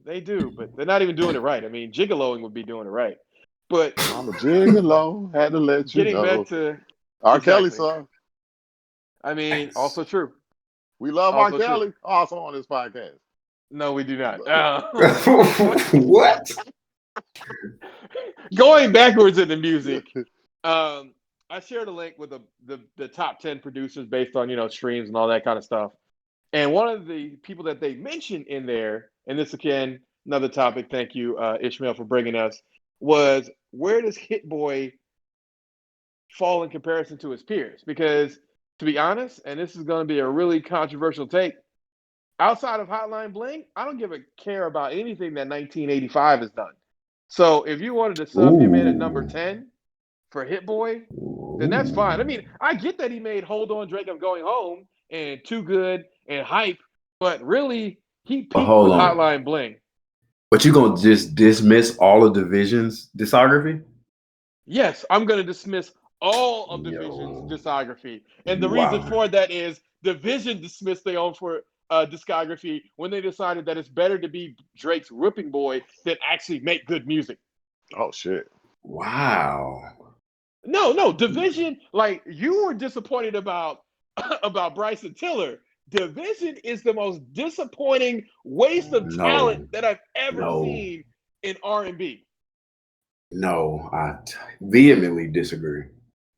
but they're not even doing it right. I mean, gigoloing would be doing it right, but I'm a gigolo, had to let you getting back know. to R. Kelly exactly. song. I mean, also true. We love R. Also true. Kelly. Also on this podcast. No, we do not. What? Going backwards in the music, I shared a link with the top 10 producers based on streams and all that kind of stuff. And one of the people that they mentioned in there, and this again another topic. Thank you, Ishmael, for bringing us. Was where does Hit Boy fall in comparison to his peers? Because to be honest, and this is going to be a really controversial take, outside of Hotline Bling, I don't give a care about anything that 1985 has done. So if you wanted to sub him in at number 10 for Hit Boy, then that's fine. I mean, I get that he made Hold On Drake, I'm Going Home and Too Good and Hype, but really he peaked Hold with on. Hotline Bling. But you gonna just dismiss all of Division's discography? Yes, I'm going to dismiss all of Division's discography. And the reason for that is Division dismissed their own for discography when they decided that it's better to be Drake's whipping boy than actually make good music. Oh shit. Wow. No, Division, like you were disappointed about Bryson Tiller. Division is the most disappointing waste of talent that I've ever seen in R&B. No, I vehemently disagree.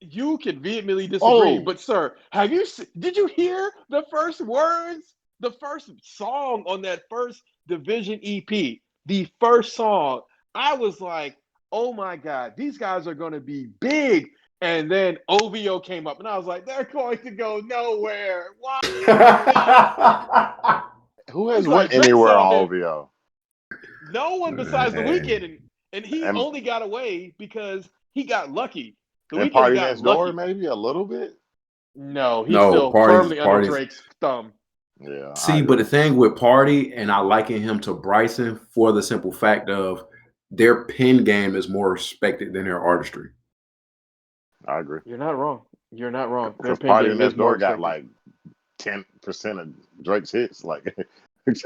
You can vehemently disagree, Oh, but sir, did you hear the first words, the first song on that first Division EP, the first song? I was like, oh my God, these guys are going to be big. And then OVO came up, and I was like, they're going to go nowhere. Why? who has It's like went Drake anywhere said on that OVO? no one besides The Weeknd, and he And only got away because he got lucky. The and Weeknd Party got Next Door, lucky. maybe a little bit. No, he's No, still firmly under parties. Drake's thumb. Yeah. See, but the thing with Party, and I liken him to Bryson for the simple fact of their pen game is more respected than their artistry. I agree. You're not wrong. You're not wrong. Their Because pen Party game is Next more Door got respected. like 10% of Drake's hits. Like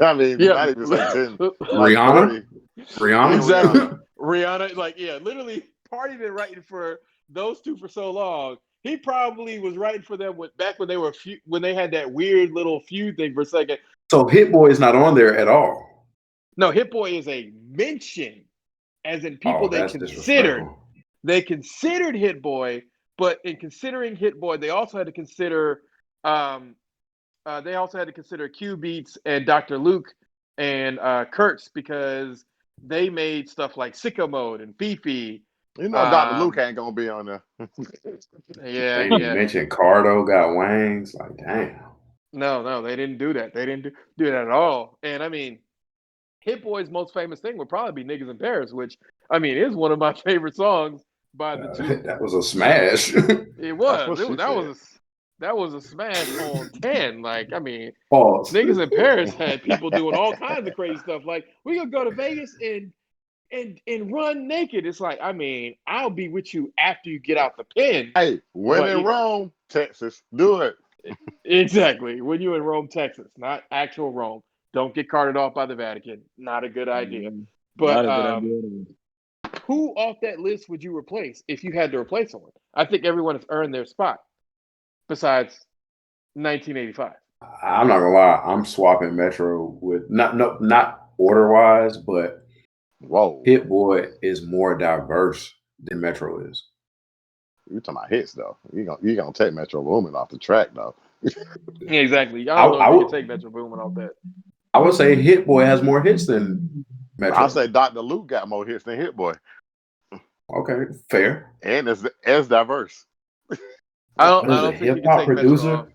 I mean, Yeah, not even say 10, like Rihanna? 40. Rihanna? exactly. Rihanna. Rihanna, like, yeah, literally, Party been writing for those two for so long. He probably was writing for them back when they were when they had that weird little feud thing for a second. So Hit Boy is not on there at all. No, Hit Boy is a mention, as in people Oh, that's disrespectful. they considered Hit Boy, but in considering Hit Boy, they also had to consider Q Beats and Dr. Luke and Kurtz, because they made stuff like Sicko Mode and Fifi. You know, Dr. Luke ain't gonna be on there. They didn't mention Cardo got wangs. Like, damn. No, they didn't do that. They didn't do that at all. And I mean, Hit Boy's most famous thing would probably be Niggas in Paris, which, I mean, is one of my favorite songs by the two. That was a smash. It was. That was a smash on 10. Like, I mean, Pause. Niggas in Paris had people doing all kinds of crazy stuff. Like, we gonna go to Vegas and run naked. It's like, I mean, I'll be with you after you get out the pen. Hey, when in Rome, Texas, do it. Exactly. When you're in Rome, Texas, not actual Rome. Don't get carted off by the Vatican. Not a good idea. But who off that list would you replace if you had to replace someone? I think everyone has earned their spot besides 1985. I'm not gonna lie, I'm swapping Metro with not order wise, but Hit Boy is more diverse than Metro is. You talking about hits though? You gonna take Metro Boomin off the track though? Yeah, exactly. I don't know if you can take Metro Boomin off that. I would say Hit Boy has more hits than Metro. I'll say Dr. Luke got more hits than Hit Boy. Okay, fair. And it's as diverse. I don't think you can take producer. Metro off.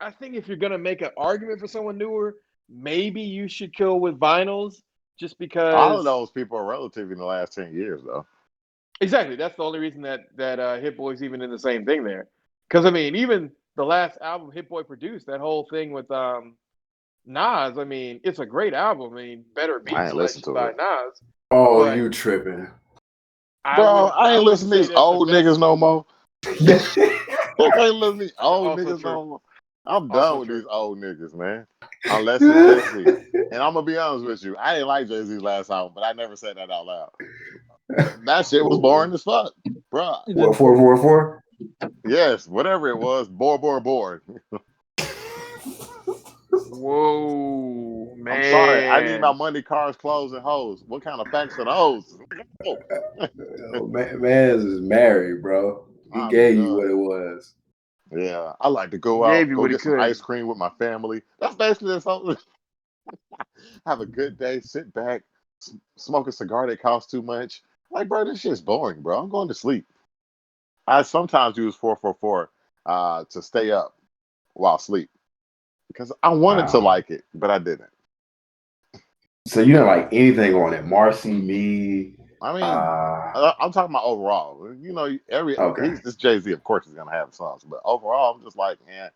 I think if you're gonna make an argument for someone newer, maybe you should go with Vinyls, just because all of those people are relative in the last 10 years, though. Exactly. That's the only reason that Hit Boy's even in the same thing there. Because I mean, even the last album Hit Boy produced, that whole thing with Nas. I mean, it's a great album. I mean, better beat selection by Nas. Oh, but you tripping, bro? I ain't listening to these old niggas no more. I ain't listening to these old niggas no more. I'm done with these old niggas, man. Unless it's Jay-Z. And I'm gonna be honest with you, I didn't like Jay-Z's last album, but I never said that out loud. That shit was boring as fuck, bro. What 444? Yes, whatever it was, bored. Whoa, man! I'm sorry, I need my money, cars, clothes, and hoes. What kind of facts are those? Mans is married, bro. He gave you what it was. Yeah, I like to go out, go get some ice cream with my family. That's basically something. Have a good day, sit back, smoke a cigar that costs too much. Like, bro, this shit's boring, bro. I'm going to sleep. I sometimes use 444 to stay up while asleep because I wanted to like it, but I didn't. So you don't like anything on it? Marcy, Me. I mean, I'm talking about overall. You know, this Jay-Z, of course, is gonna have songs, but overall, I'm just like, man.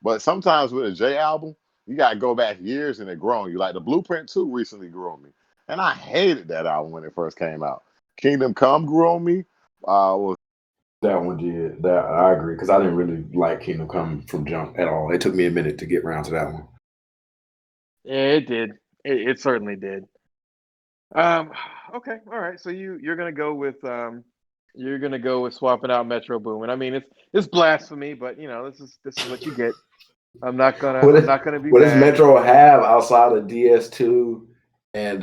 But sometimes with a J album, you gotta go back years and it grow on you. Like the Blueprint 2 recently grew on me, and I hated that album when it first came out. Kingdom Come grew on me. That one did. That I agree, because I didn't really like Kingdom Come from jump at all. It took me a minute to get around to that one. Yeah, it did. It certainly did. Okay, all right. So you're gonna go with swapping out Metro Boomin. I mean, it's blasphemy, but you know, this is what you get. I'm not gonna be. What does Metro have outside of DS2 and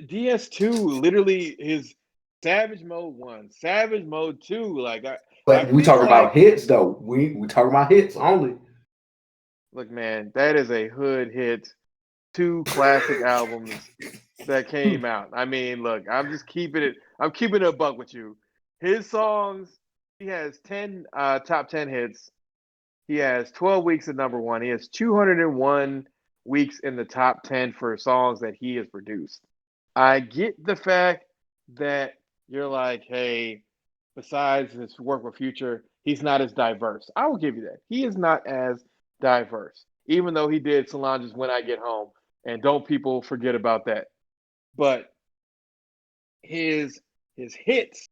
DS2? Literally, his Savage Mode 1, Savage Mode 2. Like, but we talking about hits though. We talking about hits only. Look, man, that is a hood hit. 2 classic albums that came out. I mean, look, I'm keeping it a buck with you. His songs, he has 10 top 10 hits. He has 12 weeks at number 1. He has 201 weeks in the top 10 for songs that he has produced. I get the fact that you're like, hey, besides his work with Future, he's not as diverse. I will give you that. He is not as diverse, even though he did Solange's When I Get Home. And don't people forget about that. But his hits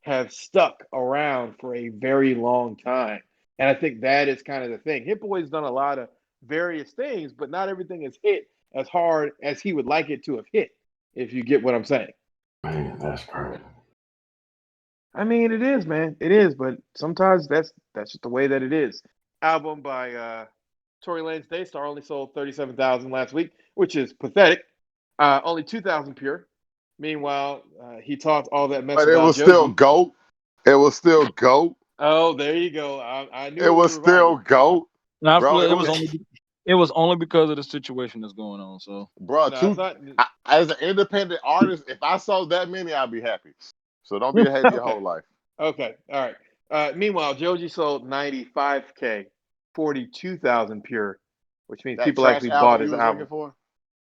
have stuck around for a very long time. And I think that is kind of the thing. Hit Boy's done a lot of various things, but not everything is hit as hard as he would like it to have hit, if you get what I'm saying. Man, that's crazy. I mean, it is, man. It is, but sometimes that's just the way that it is. Album by Tory Lanez Daystar only sold 37,000 last week, which is pathetic. Only 2,000 pure. Meanwhile, he talked all that mess But it about was still Joji. GOAT. It was still GOAT. Oh, there you go. I knew It was still GOAT. Now, Bro, it was only because of the situation that's going on. So, bro, No, it's not. as an independent artist, if I sold that many, I'd be happy. So don't be a hater your whole life. Okay, all right. Meanwhile, Joji sold 95K, 42,000 pure, which means That people trash actually album bought you his was album. looking for?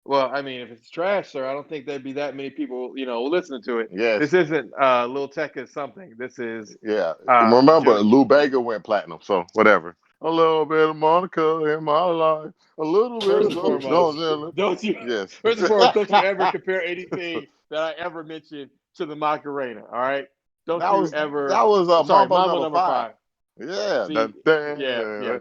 Well, I mean, if it's trash, sir, I don't think there'd be that many people, listening to it. Yes. This isn't Lil Tecca something. This is Yeah. Remember, Joji. Lou Bega went platinum, so whatever. A little bit of Monica in my life. A little bit First of and foremost, don't you? Yes. First and foremost, don't you ever compare anything that I ever mentioned to the Macarena. All right? Don't That you was ever? Mambo Mambo number five. Yeah. See, yeah.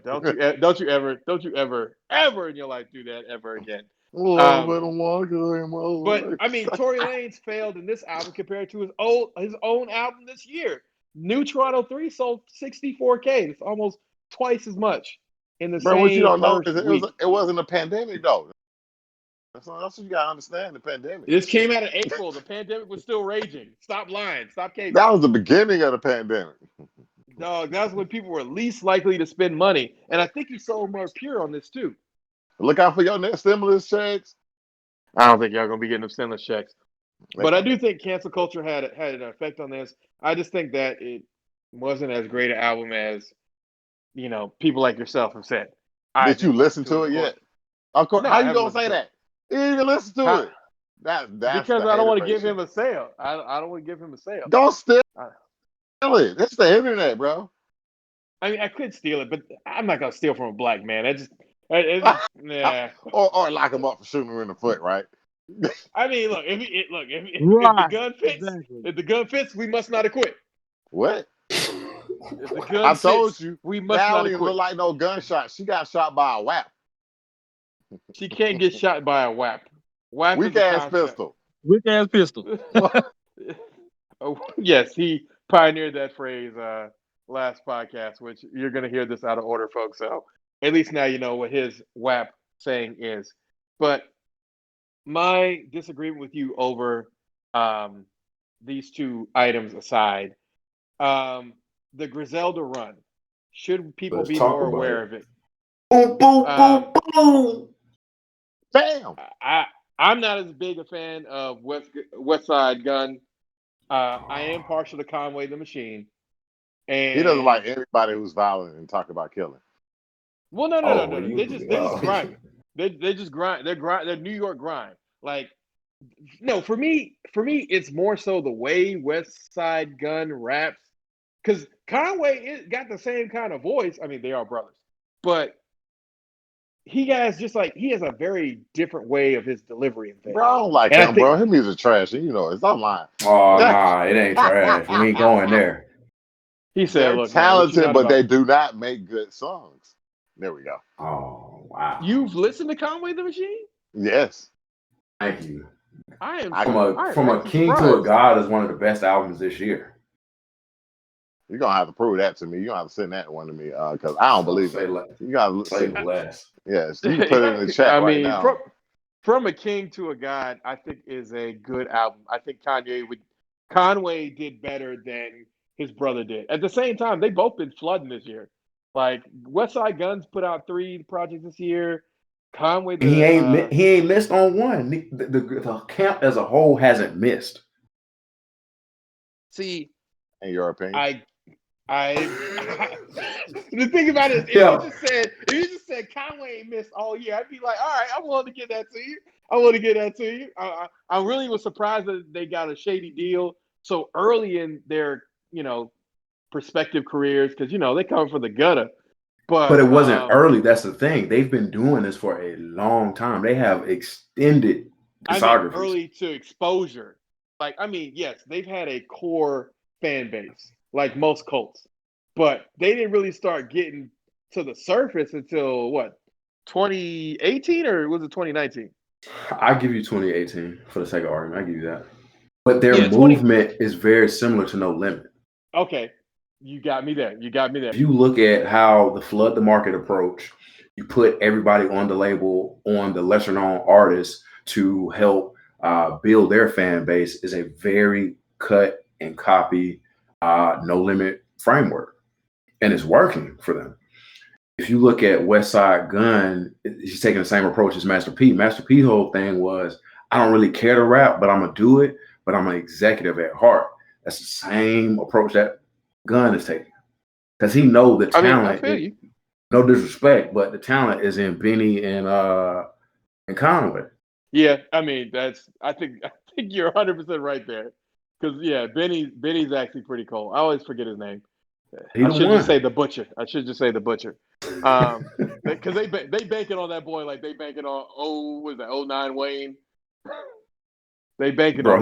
Don't you ever in your life do that ever again. A little bit of Monica in my But life. I mean, Tory Lanez failed in this album compared to his own album this year. New Toronto 3 sold 64K. It's almost twice as much in the Bro, what you same don't know first is week. it wasn't a pandemic though. That's what you gotta understand. The pandemic. This came out in April. The pandemic was still raging. Stop lying. Stop caving. That was the beginning of the pandemic. Dog, that's when people were least likely to spend money. And I think he sold more pure on this too. Look out for your next stimulus checks. I don't think y'all gonna be getting them stimulus checks. But I do think cancel culture had an effect on this. I just think that it wasn't as great an album as, people like yourself have said. Did you listen to it yet? Of course. No, How I you haven't gonna say listened to that? You didn't even listen to it. That's because the I don't want to hater give him patient. a sale. I don't want to give him a sale. Don't steal I- it. It's the internet, bro. I mean, I could steal it, but I'm not gonna steal from a black man. Yeah. Or lock him up for shooting him in the foot, right? I mean, look, if the right, gun fits, exactly. we must not acquit. What? If the gun I fits, told you. we must That not don't even acquit. look like no gunshot. She got shot by a WAP. She can't get shot by a WAP. WAP Weak is a ass concept. pistol. Weak ass pistol. Oh, yes, he pioneered that phrase last podcast, which you're going to hear this out of order, folks. So at least now you know what his WAP saying is. But my disagreement with you over these two items aside, the Griselda run, should people Let's be talk more about aware it. of it? Boom, boom, boom, boom. Bam. I'm not as big a fan of West Side Gun. I am partial to Conway the Machine. And He doesn't like anybody who's violent and talk about killing. Well, no. Well, They just grind. They just grind. They're New York grind. Like, no, for me, it's more so the way West Side Gun raps. Because Conway got the same kind of voice. I mean, they are brothers, but he has a very different way of his delivery and things. Bro, I don't like And him, bro. His music trash. You know, it's online. Oh, nah, it ain't trash. We ain't going there. He said, They're "Look, man, what you talented, not but about?" they do not make good songs. There we go. Oh, wow. You've listened to Conway the Machine? Yes. Thank you. I am From a king to a god is one of the best albums this year. You're gonna have to prove that to me. You're gonna have to send that one to me, because I don't believe it. You gotta say less. Yes, you can put it in the chat right now. From a king to a god, I think is a good album. I think Conway did better than his brother did. At the same time, they both been flooding this year. Like West Side Guns put out 3 projects this year. Conway, he ain't missed on one. The camp as a whole hasn't missed. See, in your opinion, the thing about it is, if you just said Conway ain't missed all year, I'd be like, all right, I'm willing to give that to you. I really was surprised that they got a shady deal so early in their, prospective careers because they come from the gutter. But it wasn't early. That's the thing. They've been doing this for a long time. They have extended discographies. Early to exposure. Yes, they've had a core fan base, like most cults. But they didn't really start getting to the surface until what? 2018 or was it 2019? I give you 2018 for the sake of argument. I give you that. But their Yeah, movement is very similar to No Limit. Okay, you got me there. If you look at how the Flood the Market approach, you put everybody on the label, on the lesser known artists to help build their fan base, is a very cut and copy No Limit framework. And it's working for them. If you look at West Side Gun, he's taking the same approach as Master P. Master P's whole thing was, I don't really care to rap, but I'm going to do it, but I'm an executive at heart. That's the same approach that Gun is taking. Because he knows the talent, no disrespect, but the talent is in Benny and Conway. Yeah, I mean, I think you're 100% right there. Because, yeah, Benny's actually pretty cool. I always forget his name. I should just say the Butcher. Because they banking on that boy like they banking on 09 Wayne. They banking on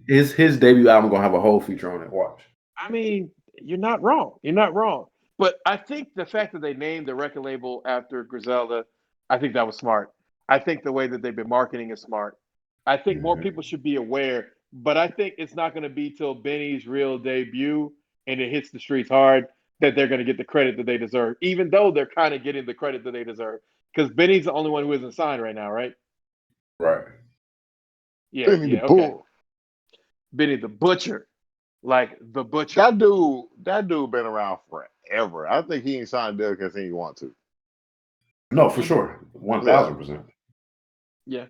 his debut album gonna have a whole feature on it. Watch. I mean, you're not wrong. But I think the fact that they named the record label after Griselda, I think that was smart. I think the way that they've been marketing is smart. I think more people should be aware, but I think it's not going to be till Benny's real debut and it hits the streets hard that they're going to get the credit that they deserve, even though they're kind of getting the credit that they deserve. Because Benny's the only one who isn't signed right now, right? Right. Yeah, Benny the okay. Bull. Benny the Butcher. Like the Butcher. That dude been around forever. I think he ain't signed a deal because he didn't want to. No, for sure. 1,000%. Yeah.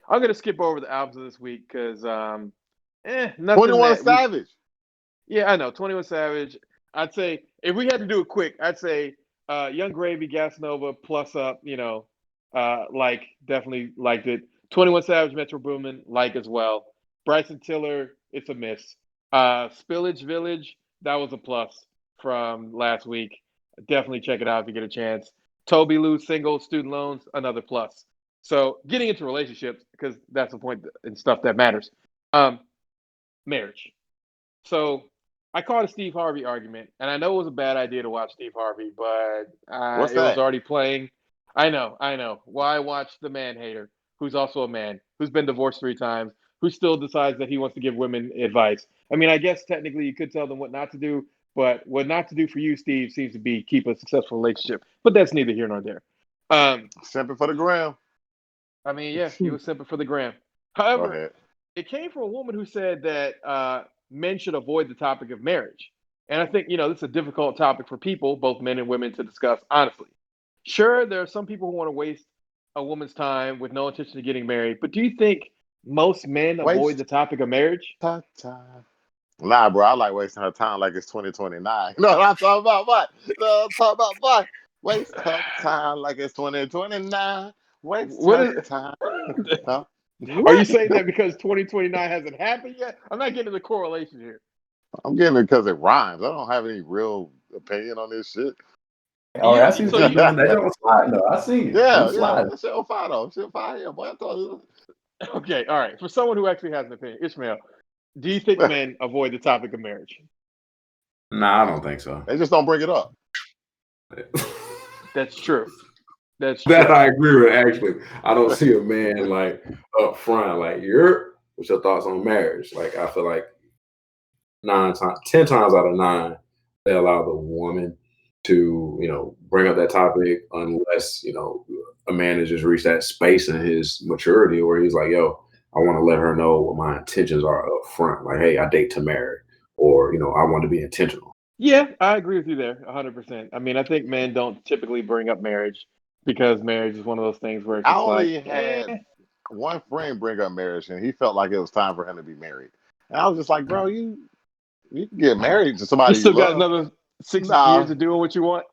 I'm going to skip over the albums of this week because nothing. 21 Savage. Yeah, I know. 21 Savage. I'd say, if we had to do it quick, I'd say Young Gravy, Gas Nova, Plus Up, definitely liked it. 21 Savage, Metro Boomin, like as well. Bryson Tiller, it's a miss. Spillage Village, that was a plus from last week. Definitely check it out if you get a chance. Toby Lou single, Student Loans, another plus. So getting into relationships, because that's the point and stuff that matters. Marriage. So I caught a Steve Harvey argument, and I know it was a bad idea to watch Steve Harvey, but it was already playing. I know. Why watch the man hater, who's also a man, who's been divorced 3 times, who still decides that he wants to give women advice? I mean, I guess technically you could tell them what not to do, but what not to do for you, Steve, seems to be keep a successful relationship. But that's neither here nor there. Simping for the gram. I mean, yeah, he was simping for the gram. However, it came from a woman who said that men should avoid the topic of marriage. And I think, this is a difficult topic for people, both men and women, to discuss honestly. Sure, there are some people who want to waste a woman's time with no intention of getting married, but do you think most men avoid the topic of marriage? Nah, bro, I like wasting her time like it's 2029. No, I'm talking about what? No, I'm talking about what? Waste her time like it's 2029. Waste her time. Huh? Are you saying that because 2029 hasn't happened yet? I'm not getting the correlation here. I'm getting it because it rhymes. I don't have any real opinion on this shit. Oh, I see what you're doing. That don't slide, though. I see it. Yeah. Shit on fire, though. Shit fire here, boy. Okay, all right. For someone who actually has an opinion, Ismael, do you think men avoid the topic of marriage? Nah, I don't think so. They just don't bring it up. That's true. That I agree with, actually. I don't see a man like up front, like, what's your thoughts on marriage? Like, I feel like 10 times out of 9, they allow the woman to, bring up that topic unless, a man has just reached that space in his maturity where he's like, yo, I want to let her know what my intentions are up front. Like, hey, I date to marry, or, I want to be intentional. Yeah, I agree with you there 100%. I mean, I think men don't typically bring up marriage because marriage is one of those things where it's just I only had one friend bring up marriage, and he felt like it was time for him to be married. And I was just like, bro, you can get married to somebody you still got love. another 6 years of doing what you want?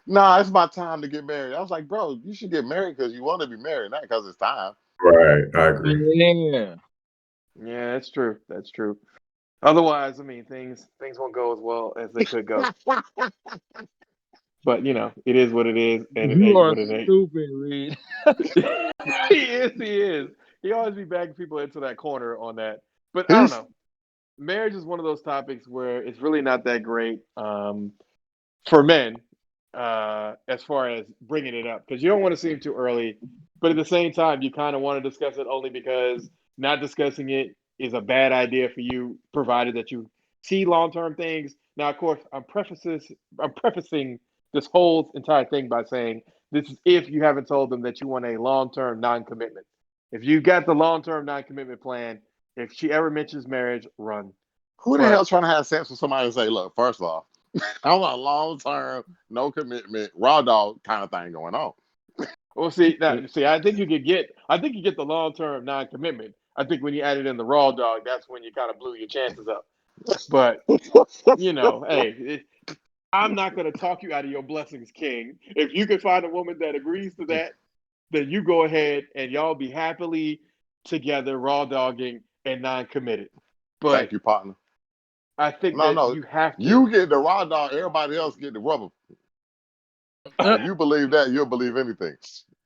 Nah, it's my time to get married. I was like, bro, you should get married because you want to be married, not because it's time. Right, I agree. Yeah, that's true. Otherwise, I mean, things won't go as well as they could go. But it is what it is, and it ain't what it ain't. Stupid, Reed. He is. He always be bagging people into that corner on that. But I don't know. Marriage is one of those topics where it's really not that great for men. as far as bringing it up, because you don't want to seem too early, but at the same time, you kind of want to discuss it only because not discussing it is a bad idea for you, provided that you see long-term things. Now, of course, I'm prefacing this whole entire thing by saying this is if you haven't told them that you want a long-term non-commitment. If you got the long-term non-commitment plan, if she ever mentions marriage, run. Who the But hell trying to have sex with somebody and say, look, first off, I want a long term, no commitment, raw dog kind of thing going on. well, I think you get the long-term non-commitment. I think when you added in the raw dog, that's when you kind of blew your chances up. But hey, I'm not going to talk you out of your blessings, King. If you can find a woman that agrees to that, then you go ahead and y'all be happily together, raw dogging and non-committed. But Thank you, partner. I think No, that you have to. you get the raw dog, everybody else get the rubber. If you believe that, you'll believe anything.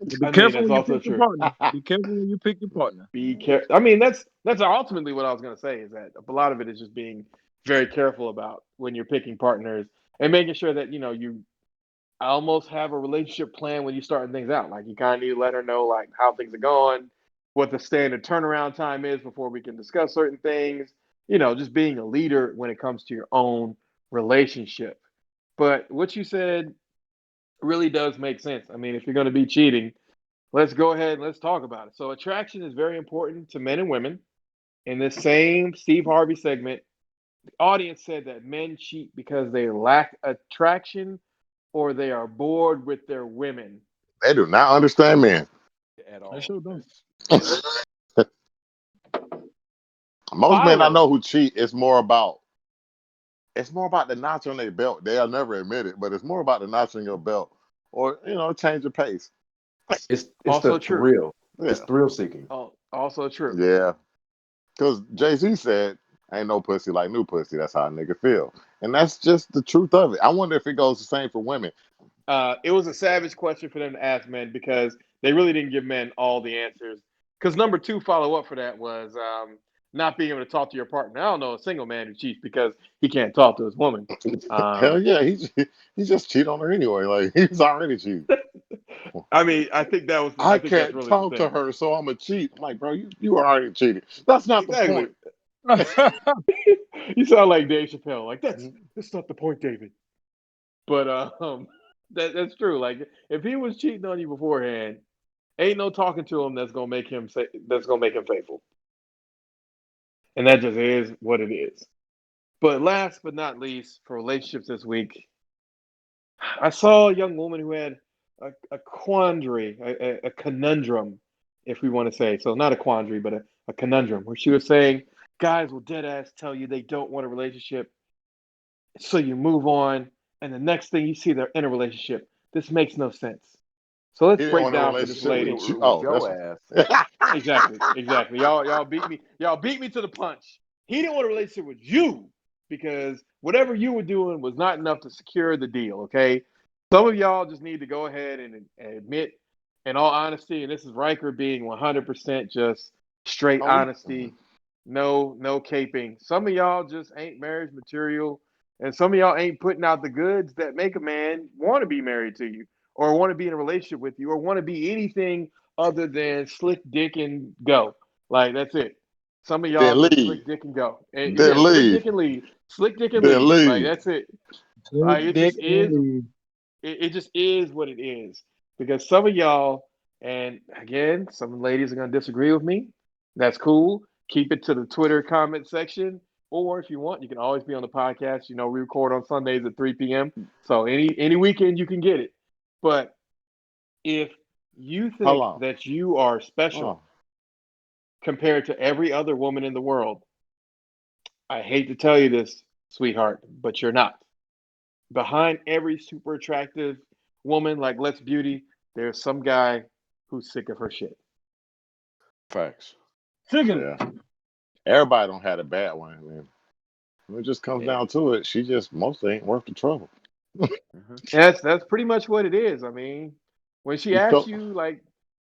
Be I mean, careful that's when you also pick your true. partner. Be careful when you pick your partner. Be careful. I mean, that's ultimately what I was going to say, is that a lot of it is just being very careful about when you're picking partners and making sure that you almost have a relationship plan when you starting things out. Like, you kind of need to let her know like how things are going, what the standard turnaround time is before we can discuss certain things. Just being a leader when it comes to your own relationship. But what you said really does make sense. I mean, if you're going to be cheating, let's go ahead and let's talk about it. So attraction is very important to men and women. In this same Steve Harvey segment, the audience said that men cheat because they lack attraction or they are bored with their women They do not understand men. at I all. sure don't. Most men I Philo. know who cheat, it's more about the notch on their belt. They'll never admit it, but it's more about the notch on your belt, or change of pace. It's Also the true. thrill. Yeah, It's thrill seeking. Also true. yeah. Because Jay-Z said, "Ain't no pussy like new pussy." That's how a nigga feel, and that's just the truth of it. I wonder if it goes the same for women. It was a savage question for them to ask men because they really didn't give men all the answers. Because number two follow up for that was not being able to talk to your partner. I don't know a single man who cheats because he can't talk to his woman. Hell yeah, he just cheat on her anyway. Like, he's already cheating. I mean, I think I think that's can't really the talk to thing. her, so I'm a cheat. I'm like, bro, you already cheated. That's not the Exactly. point. You sound like Dave Chappelle. Like, that's not the point, David. But that's true. Like, if he was cheating on you beforehand, ain't no talking to him that's gonna make him faithful. And that just is what it is. But last but not least, for relationships this week, I saw a young woman who had a quandary, a conundrum, if we want to say. So not a quandary, but a conundrum, where she was saying guys will dead ass tell you they don't want a relationship, so you move on, and the next thing you see they're in a relationship. This makes no sense. So He let's didn't break want a down for this relationship lady. with you. With Oh, your ass. Exactly. Y'all beat me. Y'all beat me to the punch. He didn't want a relationship with you because whatever you were doing was not enough to secure the deal. Okay. Some of y'all just need to go ahead and admit, in all honesty, and this is Riker being 100% just straight oh, honesty, no caping. Some of y'all just ain't marriage material, and some of y'all ain't putting out the goods that make a man want to be married to you, or want to be in a relationship with you, or want to be anything other than slick dick and go. Like, that's it. Some of y'all then just leave. slick dick and go. And yeah, Then slick leave. dick and leave. Slick dick and Then leave. Like, leave. that's it. Slick It dick just is. and leave. It just is what it is. Because some of y'all, and again, some ladies are gonna disagree with me. That's cool. Keep it to the Twitter comment section. Or if you want, you can always be on the podcast. We record on Sundays at 3 p.m. So any weekend you can get it. But if you Hold think on. that you are special Oh. compared to every other woman in the world, I hate to tell you this, sweetheart, but you're not. Behind every super attractive woman like Let's Beauty, there's some guy who's sick of her shit. Facts. Chicken. Yeah. Everybody don't have a bad one. I mean, when it just comes Yeah. down to it, she just mostly ain't worth the trouble. Mm-hmm. That's pretty much what it is. I mean, when she You asks felt you like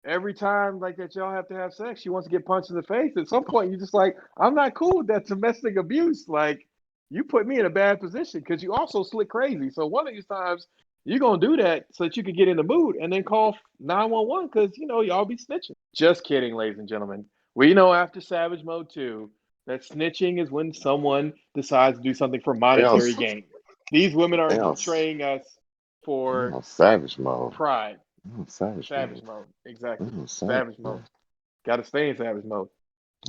every time like that y'all have to have sex, she wants to get punched in the face. At some point, you're just like, I'm not cool with that domestic abuse. Like, you put me in a bad position because you also slick crazy. So one of these times You're gonna do that so that you can get in the mood and then call 911 because y'all be snitching. Just kidding, ladies and gentlemen. We know after Savage Mode 2 that snitching is when someone decides to do something for monetary gain. These women are betraying us for savage mode. pride. Savage mode. Exactly. savage mode. Got to stay in savage mode.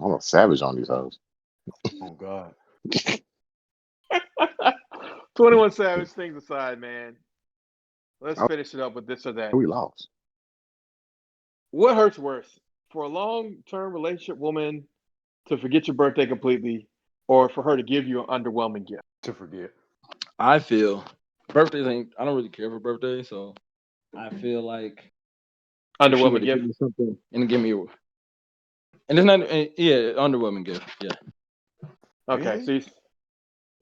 I'm a savage on these hoes. Oh God. 21 Savage things aside, man. Let's finish it up with this or that. We lost. What hurts worse? For a long-term relationship woman to forget your birthday completely, or for her to give you an underwhelming gift? To forget. I feel birthdays ain't. I don't really care for birthdays, so I feel like if she Underwhelming would have gift. given me something and give me and it's not underwhelming gift. Yeah. Okay, Really? so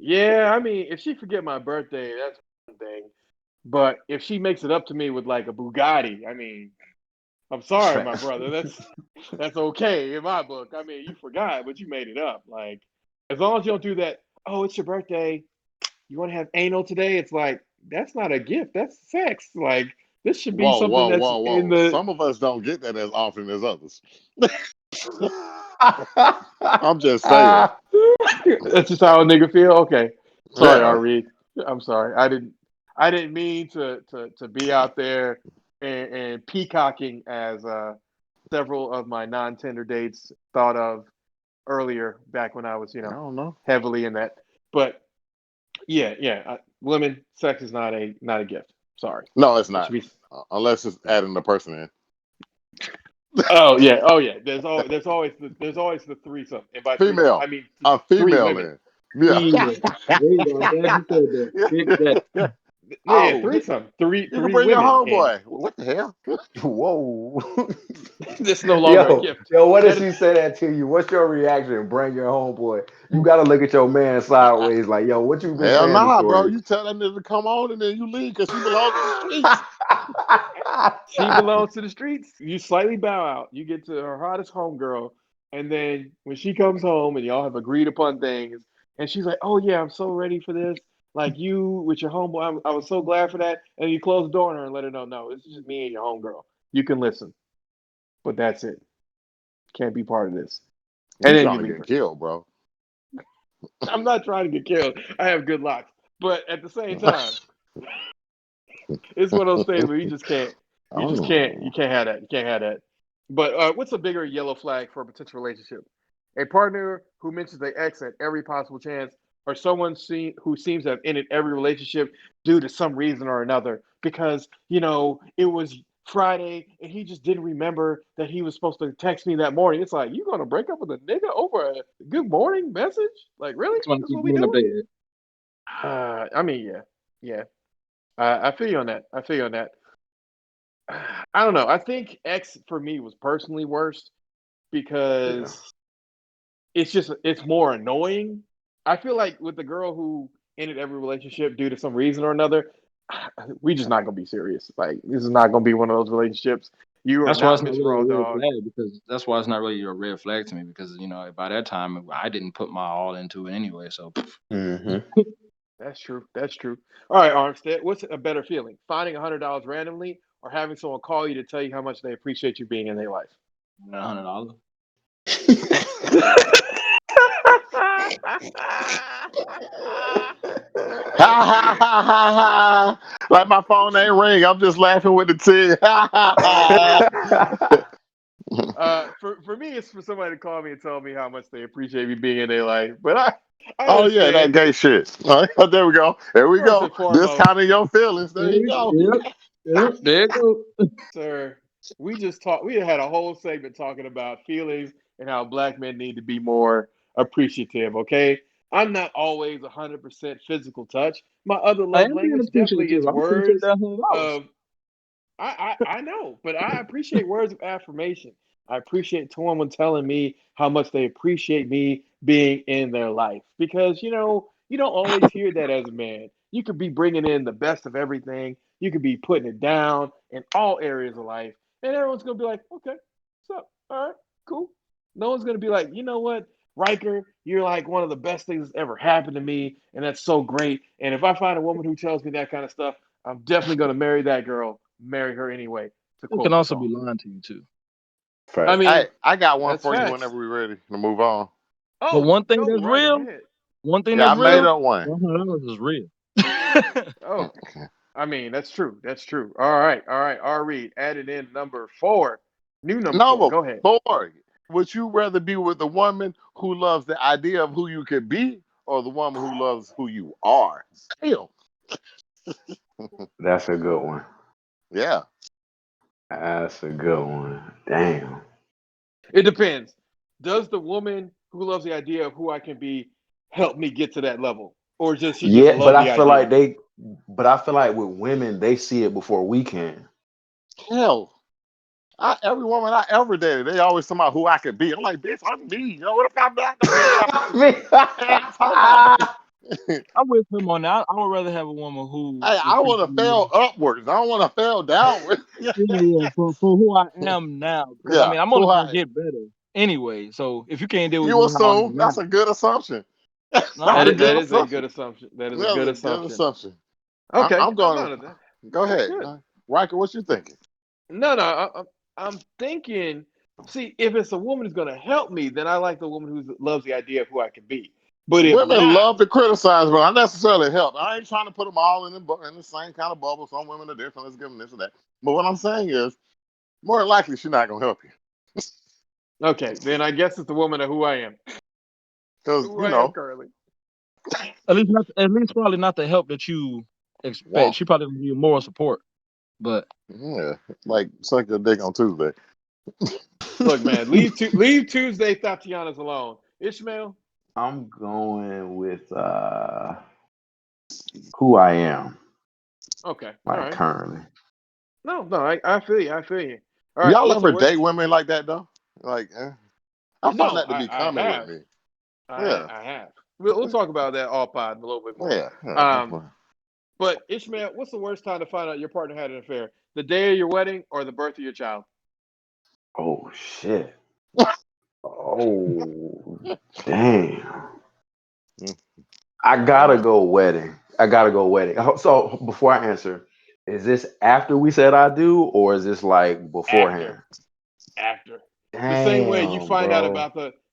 yeah, I mean, if she forget my birthday, that's one thing. But if she makes it up to me with like a Bugatti, I mean, I'm sorry, my brother. That's okay in my book. I mean, you forgot, but you made it up. Like, as long as you don't do that, oh, it's your birthday. You want to have anal today? It's like that's not a gift. That's sex. Like this should be Whoa, something whoa, that's whoa, in whoa. the. Some of us don't get that as often as others. I'm just saying. That's just how a nigga feel. Okay, sorry, Yeah. Ari. I'm sorry. I didn't mean to be out there and peacocking as several of my non-tender dates thought of earlier back when I was, I don't know. heavily in that. But yeah, women, sex is not a gift. Sorry, No, it's it should not. be. Unless it's adding the person in. Oh yeah. There's always the threesome, and by threesome I Female. mean A three female women. in. Yeah. Female. There you go. I'm glad you said that. Fix that. Yeah, Oh, threesome. Three you can three bring your women, and homeboy. What the hell? Whoa. it's no longer a gift. Yo, what if That is she say that to you? What's your reaction? Bring your homeboy. You gotta look at your man sideways, like, yo, what you been Hell saying to nah, bro. Tori? You tell that nigga to come on and then you leave because he belongs to the streets. she belongs to the streets. You slightly bow out. You get to her hottest homegirl, and then when she comes home and y'all have agreed upon things, and she's like, "Oh yeah, I'm so ready for this." Like you with your homeboy, I was so glad for that. And you close the door on her and let her know, no, it's just me and your homegirl. You can listen, but that's it. Can't be part of this. And You then you trying to leave get her. killed, bro. I'm not trying to get killed. I have good locks, but at the same time, it's one of those things where you just can't. You just can't. You Oh. can't have that. You can't have that. But what's a bigger yellow flag for a potential relationship? A partner who mentions their ex at every possible chance, or someone who seems to have ended every relationship due to some reason or another, because it was Friday and he just didn't remember that he was supposed to text me that morning. It's like you gonna break up with a nigga over a good morning message? Like really? Just want to That's keep what we being doing? updated. I mean, yeah. I feel you on that. I feel you on that. I don't know. I think X for me was personally worse Yeah. because it's more annoying. I feel like with the girl who ended every relationship due to some reason or another, we just not gonna be serious. Like this is not gonna be one of those relationships. You are That's why not it's not Miss really Raw a red Dog. flag because that's why it's not really a red flag to me because by that time I didn't put my all into it anyway. So Mm-hmm. That's true. That's true. All right, Armstead, what's a better feeling? Finding $100 randomly or having someone call you to tell you how much they appreciate you being in their life? $100. Ha ha ha ha ha! Like my phone ain't ring. I'm just laughing with the tear. Ha ha ha! For me, it's for somebody to call me and tell me how much they appreciate me being in their life. But I Oh yeah, that understand. gay shit. All right, there we go. There we First go. and foremost, Discounting your feelings. There you go. Yep, there you go. sir, we just talked. We had a whole segment talking about feelings and how black men need to be more appreciative. Okay, I'm not always 100% physical touch. My other I love am being language definitely appreciative. is I appreciate words that $100. of I know, but I appreciate words of affirmation. I appreciate someone telling me how much they appreciate me being in their life because you don't always hear that as a man. You could be bringing in the best of everything. You could be putting it down in all areas of life, and everyone's gonna be like, "Okay, what's up? All right, cool." No one's gonna be like, "You know what, Riker, you're like one of the best things that's ever happened to me, and that's so great." And if I find a woman who tells me that kind of stuff, I'm definitely gonna marry that girl. Marry her anyway. To It quote can the also song. be lying to you too. I Facts. mean, I got one that's for you facts. whenever we're ready to move on. But Oh, one thing go that's right real, ahead. one thing Yeah, that's I made real, up one. $100 is real. Oh, I mean, that's true. That's true. All right. R. Reed added in number 4. New number 4. Number Go ahead. 4. Would you rather be with the woman who loves the idea of who you could be, or the woman who loves who you are? Damn. That's a good one. Yeah. That's a good one. Damn. It depends. Does the woman who loves the idea of who I can be help me get to that level, or does she just Yeah, but love I the feel like idea? with women, they see it before we can. Hell. Every woman I ever dated, they always talking about who I could be. I'm like, bitch, I'm me. You know what if I'm not the man? I'm talking about. I'm with him on that. I would rather have a woman who Hey, I want to appreciates. fail upwards. I don't want to fail downwards. Yeah, yeah, for who I am now. Because I Yeah, mean, I'm only who gonna I. get better anyway. So if you can't deal with You me how I assume am that's now, a good assumption. That's no, a I'm That good just is a good assumption. assumption. That is a That's good a good assumption. assumption. Okay, I'm I'm going down to with that. go That's ahead, good. Riker. What you thinking? No, I'm thinking. See, if it's a woman who's going to help me, then I like the woman who loves the idea of who I can be. But if Women not, love to criticize, but not necessarily help. I ain't trying to put them all in the same kind of bubble. Some women are different. Let's give them this and that. But what I'm saying is, more than likely, she's not gonna help you okay, then I guess it's the woman of who I am. because Who I am currently. at least probably not the help that you expect. want. She probably need moral support, but Yeah, like suck your dick on Tuesday. Look, man, leave Tuesday Tatiana's alone. Ishmael. I'm going with who I am, Okay, all like right. currently. No, I feel you. I feel you. All right. Y'all What's the ever worst? date women like that though? Like, I find No, that to be I common with have. me. Yeah, I have. We'll talk about that all pod a little bit more. yeah. That's Um, fine. but Ishmael, what's the worst time to find out your partner had an affair? The day of your wedding or the birth of your child? Oh shit. Oh damn. I gotta go wedding. So before I answer, is this after we said I do, or is this like beforehand? After. The same way Damn, bro.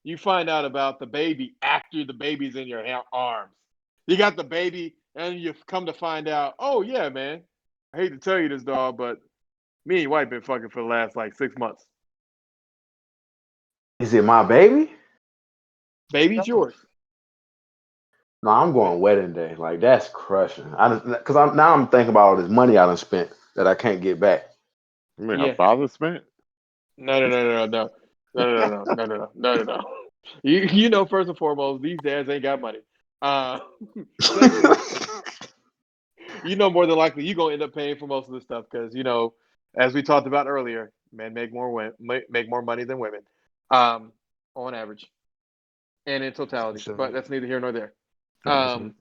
you find out about the baby after the baby's in your arms. You got the baby, and you come to find out. Oh yeah, man. I hate to tell you this, dog, but me and your wife been fucking for the last like 6 months. Is it my baby? Baby's yours. No, I'm going wedding day. Like that's crushing. Because I'm thinking about all this money I done spent that I can't get back. You mean her Yeah. father spent? No. You know, first and foremost, these dads ain't got money. Secondly, you know more than likely you're gonna end up paying for most of this stuff because as we talked about earlier, men make more money than women, on average and in totality. But that's neither here nor there. Um,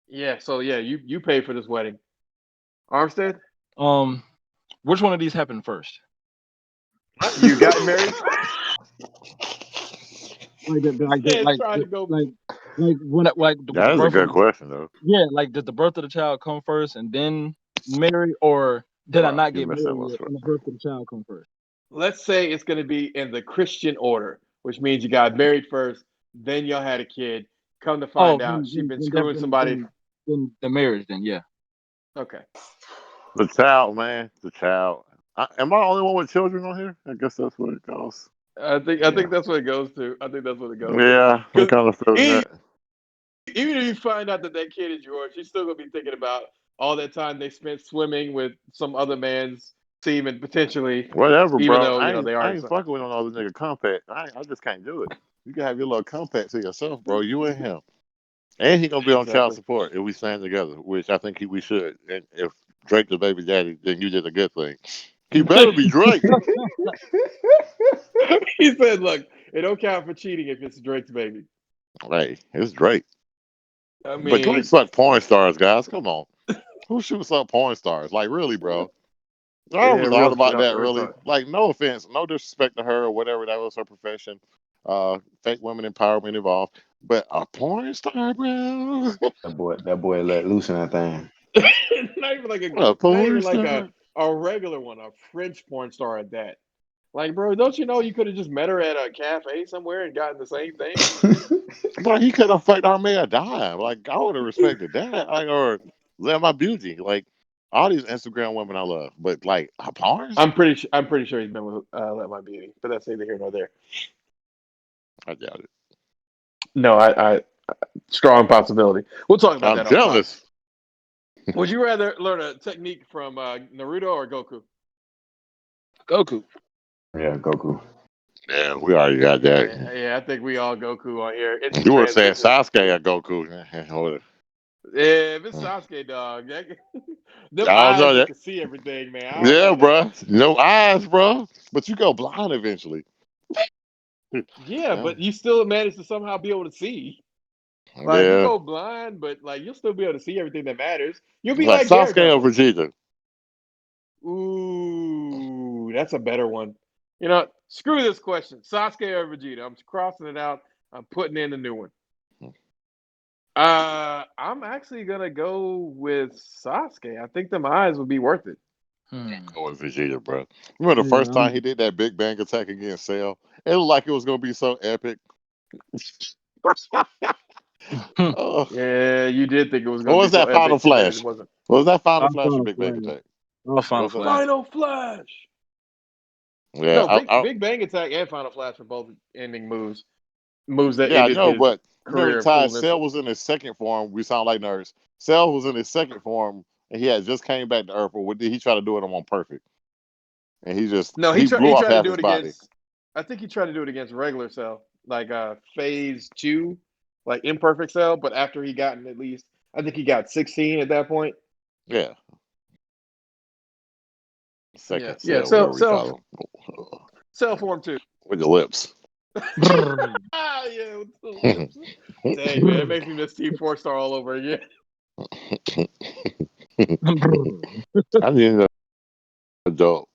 yeah. So yeah, you pay for this wedding, Armstead. which one of these happened first? You got married. Like Man, trying to go. when with the That is a birth of good question though. yeah, like did the birth of the child come first and then marry, or did I Bro, not you get missed that married one. yet and the birth of the child come first? Let's say it's going to be in the Christian order, which means you got married first, then y'all had a kid. Come to Oh, find out, she's been then, screwing somebody. then the marriage, then yeah. Okay. The child, man. The child. Am I the only one with children on here? I guess that's what it goes. I Yeah. think that's what it goes to. I think that's what it goes to. Yeah, I'm Because kind of feeling that. even if you find out that kid is yours, you're still gonna be thinking about all that time they spent swimming with some other man's semen potentially, Whatever, even bro. though they I are. ain't fucking with no other nigga compact. I just can't do it. You can have your little compact to yourself, bro. You and him. And he gonna be on child Exactly. support if we stand together, which I think we should. And if Drake the baby daddy, then you did a good thing. He better be Drake. He said, "Look, it don't count for cheating if it's Drake's baby." Hey, it's Drake. I But Drake mean, suck porn stars, guys. Come on. Who shoots up porn stars? Like really, bro. I yeah, always thought real, about that real really. talk. Like no offense, no disrespect to her or whatever, that was her profession. Fake women empowerment involved. But a porn star, bro. That boy let loose in that thing. Not even like a regular one, a French porn star at that. Like, bro, don't you know you could have just met her at a cafe somewhere and gotten the same thing? But he could have fucked Armstead a dime. Like I would have respected that. Like or let my beauty. Like all these Instagram women I love, but like porn, I'm pretty sure he's been with Let My Beauty, but that's neither here nor there. I doubt it. No, I strong possibility. We'll talk about I'm that off top. jealous. Would you rather learn a technique from Naruto or Goku? Goku. Yeah, Goku. Yeah, we already got that. Yeah, I think we all Goku on here. Instant You were saying transition. Sasuke or Goku. Yeah, if it's Sasuke, dog, them I don't eyes know just that. can see everything, man. I don't Yeah, know that. bro. No eyes, bro. But you go blind eventually. Yeah, but you still manage to somehow be able to see. Like you Yeah. go blind, but like you'll still be able to see everything that matters. You'll be Like like Sasuke or Daredevil. Vegeta. Ooh, that's a better one. You know, screw this question. Sasuke or Vegeta? I'm crossing it out. I'm putting in a new one. I'm actually gonna go with Sasuke. I think them eyes would be worth it. Go with Vegeta, bro. Remember the first time he did that Big Bang attack against Cell? It looked like it was gonna be so epic. Oh, Yeah, you did think it was what gonna be was so that Final epic, and then it Flash? wasn't. What was that Final I'll Flash or Final Big Bang Flash. attack? I'll Final What's that? Flash. Final Flash. Yeah, No, Big Bang Attack and Final Flash were both ending moves. Moves that yeah, I ended know, his but remember career the of time coolness. Cell was in his second form. We sound like nerds. Cell was in his second form, and he had just came back to Earth. Or what did he try to do it on Perfect? And No, he blew he off tried to half do his it body. against. I think he tried to do it against regular Cell, like Phase 2, like imperfect Cell. But after he gotten at least, I think he got 16 at that point. Yeah, Yeah, second yeah. Cell, whatever we call him, Cell Form 2. with the lips. Yeah, with the lips. Dang man, it makes me miss Team 4-Star all over again. I need an adult.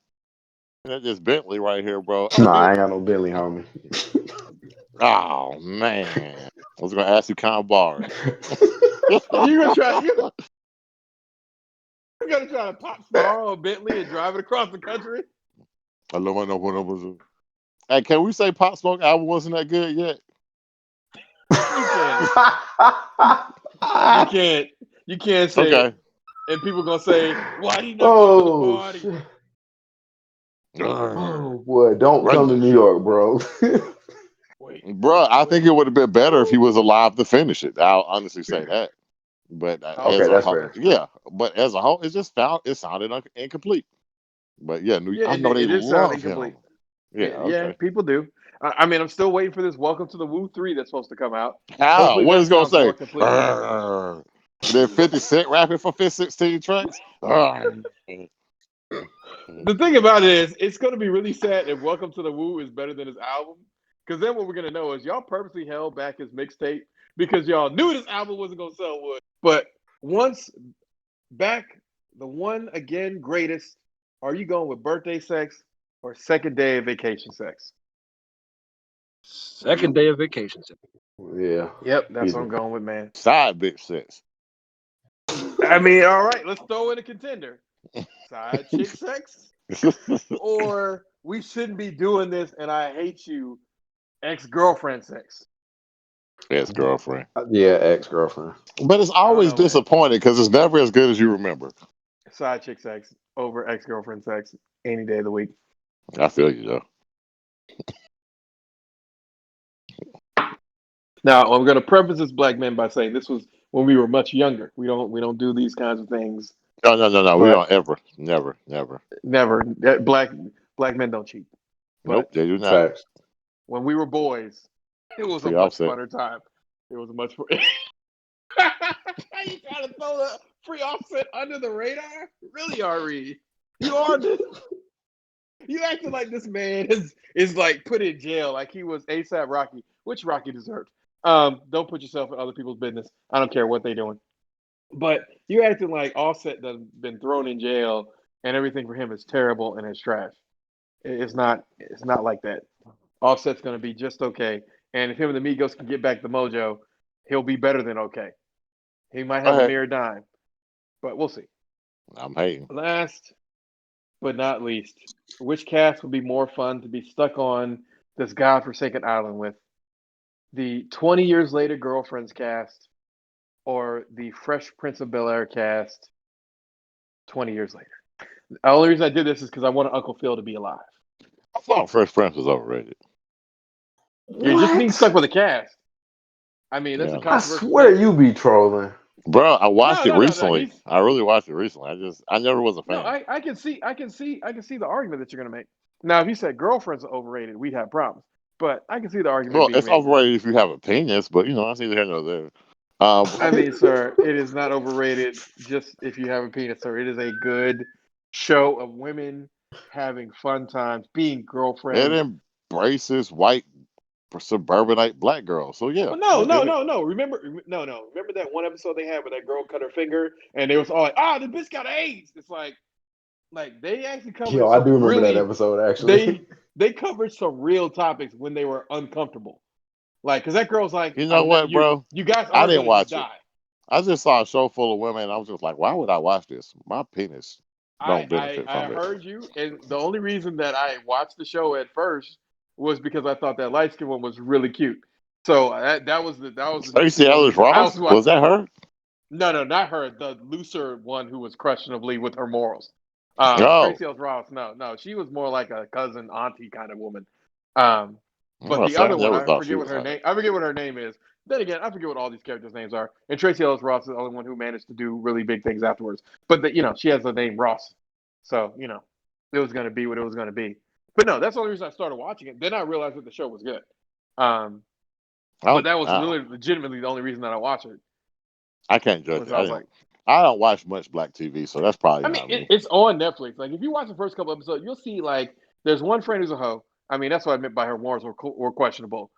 That's just Bentley right here, bro. Nah, I ain't got no Bentley, homie. Oh man, I was gonna ask you kind of bars. You gonna try? You gonna try to borrow a Bentley and drive it across the country? I don't know what it was. Hey, can we say Popsmoke album wasn't that good yet? You can't. You can't say Okay. it. And people gonna say, "Why you not go to the Oh, party?" shit. Oh boy, don't Run come to this New shit. York, bro. Wait, Bro, I think it would have been better if he was alive to finish it. I'll honestly say that. But okay, as a that's whole, fair. yeah. But as a whole, it sounded incomplete. But yeah, yeah, I know they it did sound love incomplete. him. Yeah, Yeah, okay. people do. I mean, I'm still waiting for this Welcome to the Woo 3 that's supposed to come out. How? Hopefully, What that is it gonna sounds more say? complete. And then 50 Cent rapping for 16 tracks? The thing about it is, it's going to be really sad if Welcome to the Woo is better than his album. Because then what we're going to know is y'all purposely held back his mixtape because y'all knew this album wasn't going to sell wood. But once back, the one again greatest, are you going with Birthday Sex or Second Day of Vacation Sex? Second day of vacation. Yeah. Yep, that's what Easy. I'm going with, man. Side bitch sex. I mean, all right, let's throw in a contender. Side chick sex? Or we shouldn't be doing this and I hate you, ex-girlfriend sex. Ex girlfriend. Yeah, ex-girlfriend. But it's I don't always know, man. disappointing because it's never as good as you remember. Side chick sex over ex-girlfriend sex any day of the week. I feel you though. Now, I'm going to preface this, black men, by saying this was when we were much younger. We don't do these kinds of things. No. We But don't ever. Never. never. Black men don't cheat. But Nope, they do not. Facts. when we were boys, it was a Free much offset. funner time. It was a much. You trying to throw the free offset under the radar? Really, Ari? You are this. You acting like this man is like put in jail, like he was ASAP Rocky, which Rocky deserved. Don't put yourself in other people's business. I don't care what they're doing. But you acting like Offset has been thrown in jail and everything for him is terrible and it's trash. It's not. It's not like that. Offset's going to be just okay. And if him and the Migos can get back the mojo, he'll be better than okay. He might have a Okay. near dime. but we'll see. I'm hating. Last but not least, which cast would be more fun to be stuck on this godforsaken island with? The 20 Years Later Girlfriends cast or the Fresh Prince of Bel-Air cast 20 years later? The only reason I did this is because I wanted Uncle Phil to be alive. I thought Fresh Prince was overrated. You're just being stuck with a cast. I mean, that's a Yeah. I controversial swear thing. you be trolling. Bro, I watched it No. recently. I really watched it recently. I never was a No, fan. I can see the argument that you're gonna make. Now, if you said girlfriends are overrated, we'd have problems. But I can see the argument Well, being it's made. overrated if you have a penis, but that's neither here nor there. I mean, sir, it is not overrated just if you have a penis, sir. It is a good show of women having fun times, being It girlfriends. embraces white suburbanite black girls. So yeah, Well, I get it. no. Remember that one episode they had where that girl cut her finger, and they was all like, "Ah, the bitch got AIDS." It's like they actually covered Yo, I do some remember that really episode actually. they covered some real topics when they were uncomfortable. Like, because that girl's like, You know what, bro? you guys I are didn't gonna just watch it. die. I just saw a show full of women, and I was just like, why would I watch this? My penis don't benefit I from it. heard you, and the only reason that I watched the show at first was because I thought that light skinned one was really cute. So that was the Stacey only Ellis reason I Ross, was was watching. that her? No, not her. The looser one who was questionably with her morals. Oh, Tracy Ellis Ross, no, she was more like a cousin, auntie kind of woman. But well, the see, I other one, never I thought she forget what was her hot. name. I forget what her name is. Then again, I forget what all these characters' names are. And Tracy Ellis Ross is the only one who managed to do really big things afterwards. But she has the name Ross, so it was going to be what it was going to be. But no, that's the only reason I started watching it. Then I realized that the show was good. But that was really legitimately the only reason that I watched it. I can't judge Was it. I was like, I don't watch much black TV, so that's probably I mean, not me. it's on Netflix. Like, if you watch the first couple episodes, you'll see like there's one friend who's a hoe. I mean, that's what I meant by her morals were questionable.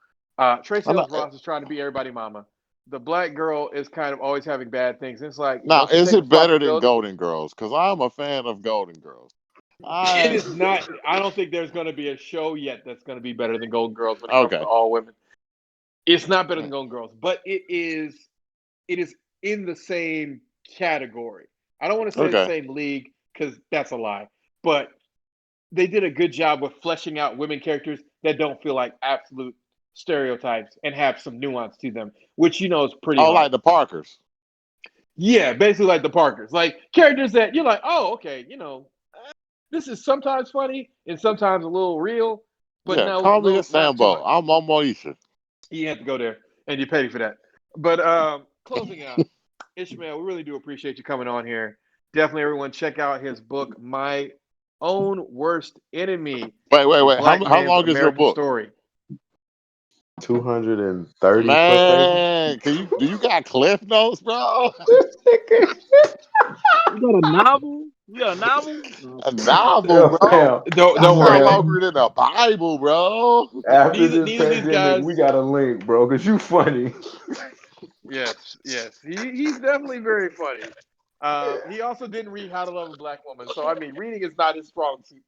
Tracy I'm Ellis not, Ross is trying to be everybody mama. The black girl is kind of always having bad things. And it's like, now, don't you is take it better than responsibility? Golden Girls? Because I'm a fan of Golden Girls. It I is not. I don't think there's going to be a show yet that's going to be better than Golden Girls when it comes to okay. all women. It's not better than Golden Girls, but it is. It is in the same category. I don't want to say the Okay. same league because that's a lie, but they did a good job with fleshing out women characters that don't feel like absolute stereotypes and have some nuance to them, which is pretty Oh, hard. like the Parkers. Yeah, basically like the Parkers, like characters that you're like, oh, okay, this is sometimes funny and sometimes a little real, but Yeah, no, call me a not too Sambo. much. I'm on Moesha. You have to go there, and you pay for that. But closing out, Ishmael, we really do appreciate you coming on here. Definitely, everyone, check out his book, My Own Worst Enemy: Wait. A How Black how Man's long is your American book? Story. 230 plus pages. Man, do you got Cliff Notes, bro? This nigga. You got a novel? You got a novel? A novel, Yo, bro. fam, Don't That's worry. not fam. longer than the Bible, bro. After Neither this of these pandemic, guys. we got a link, bro, because you funny. Yes. He's definitely very funny. He also didn't read How to Love a Black Woman, so I mean, reading is not his strong suit.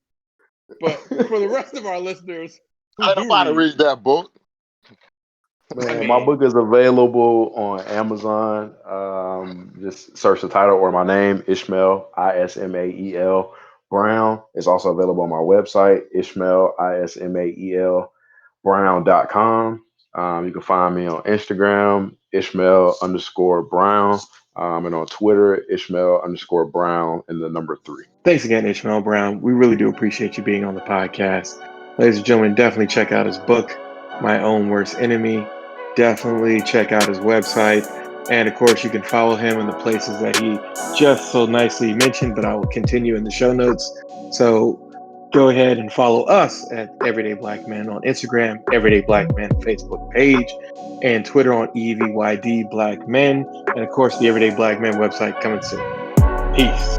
But for the rest of our listeners who Ain't do nobody read, read that book. I Man, my mean, book is available on Amazon. Just search the title or my name, Ishmael, Ismael Brown. It's also available on my website, Ishmael, Ismael Brown.com. You can find me on Instagram, Ishmael_Brown, and on Twitter, Ishmael_Brown and the number 3. Thanks again, Ismael Brown. We really do appreciate you being on the podcast. Ladies and gentlemen, definitely check out his book, My Own Worst Enemy. Definitely check out his website. And of course, you can follow him in the places that he just so nicely mentioned, but I will continue in the show notes. So go ahead and follow us at Everyday Black Men on Instagram, Everyday Black Men Facebook page, and Twitter on EVYD Black Men. And of course, the Everyday Black Men website coming soon. Peace.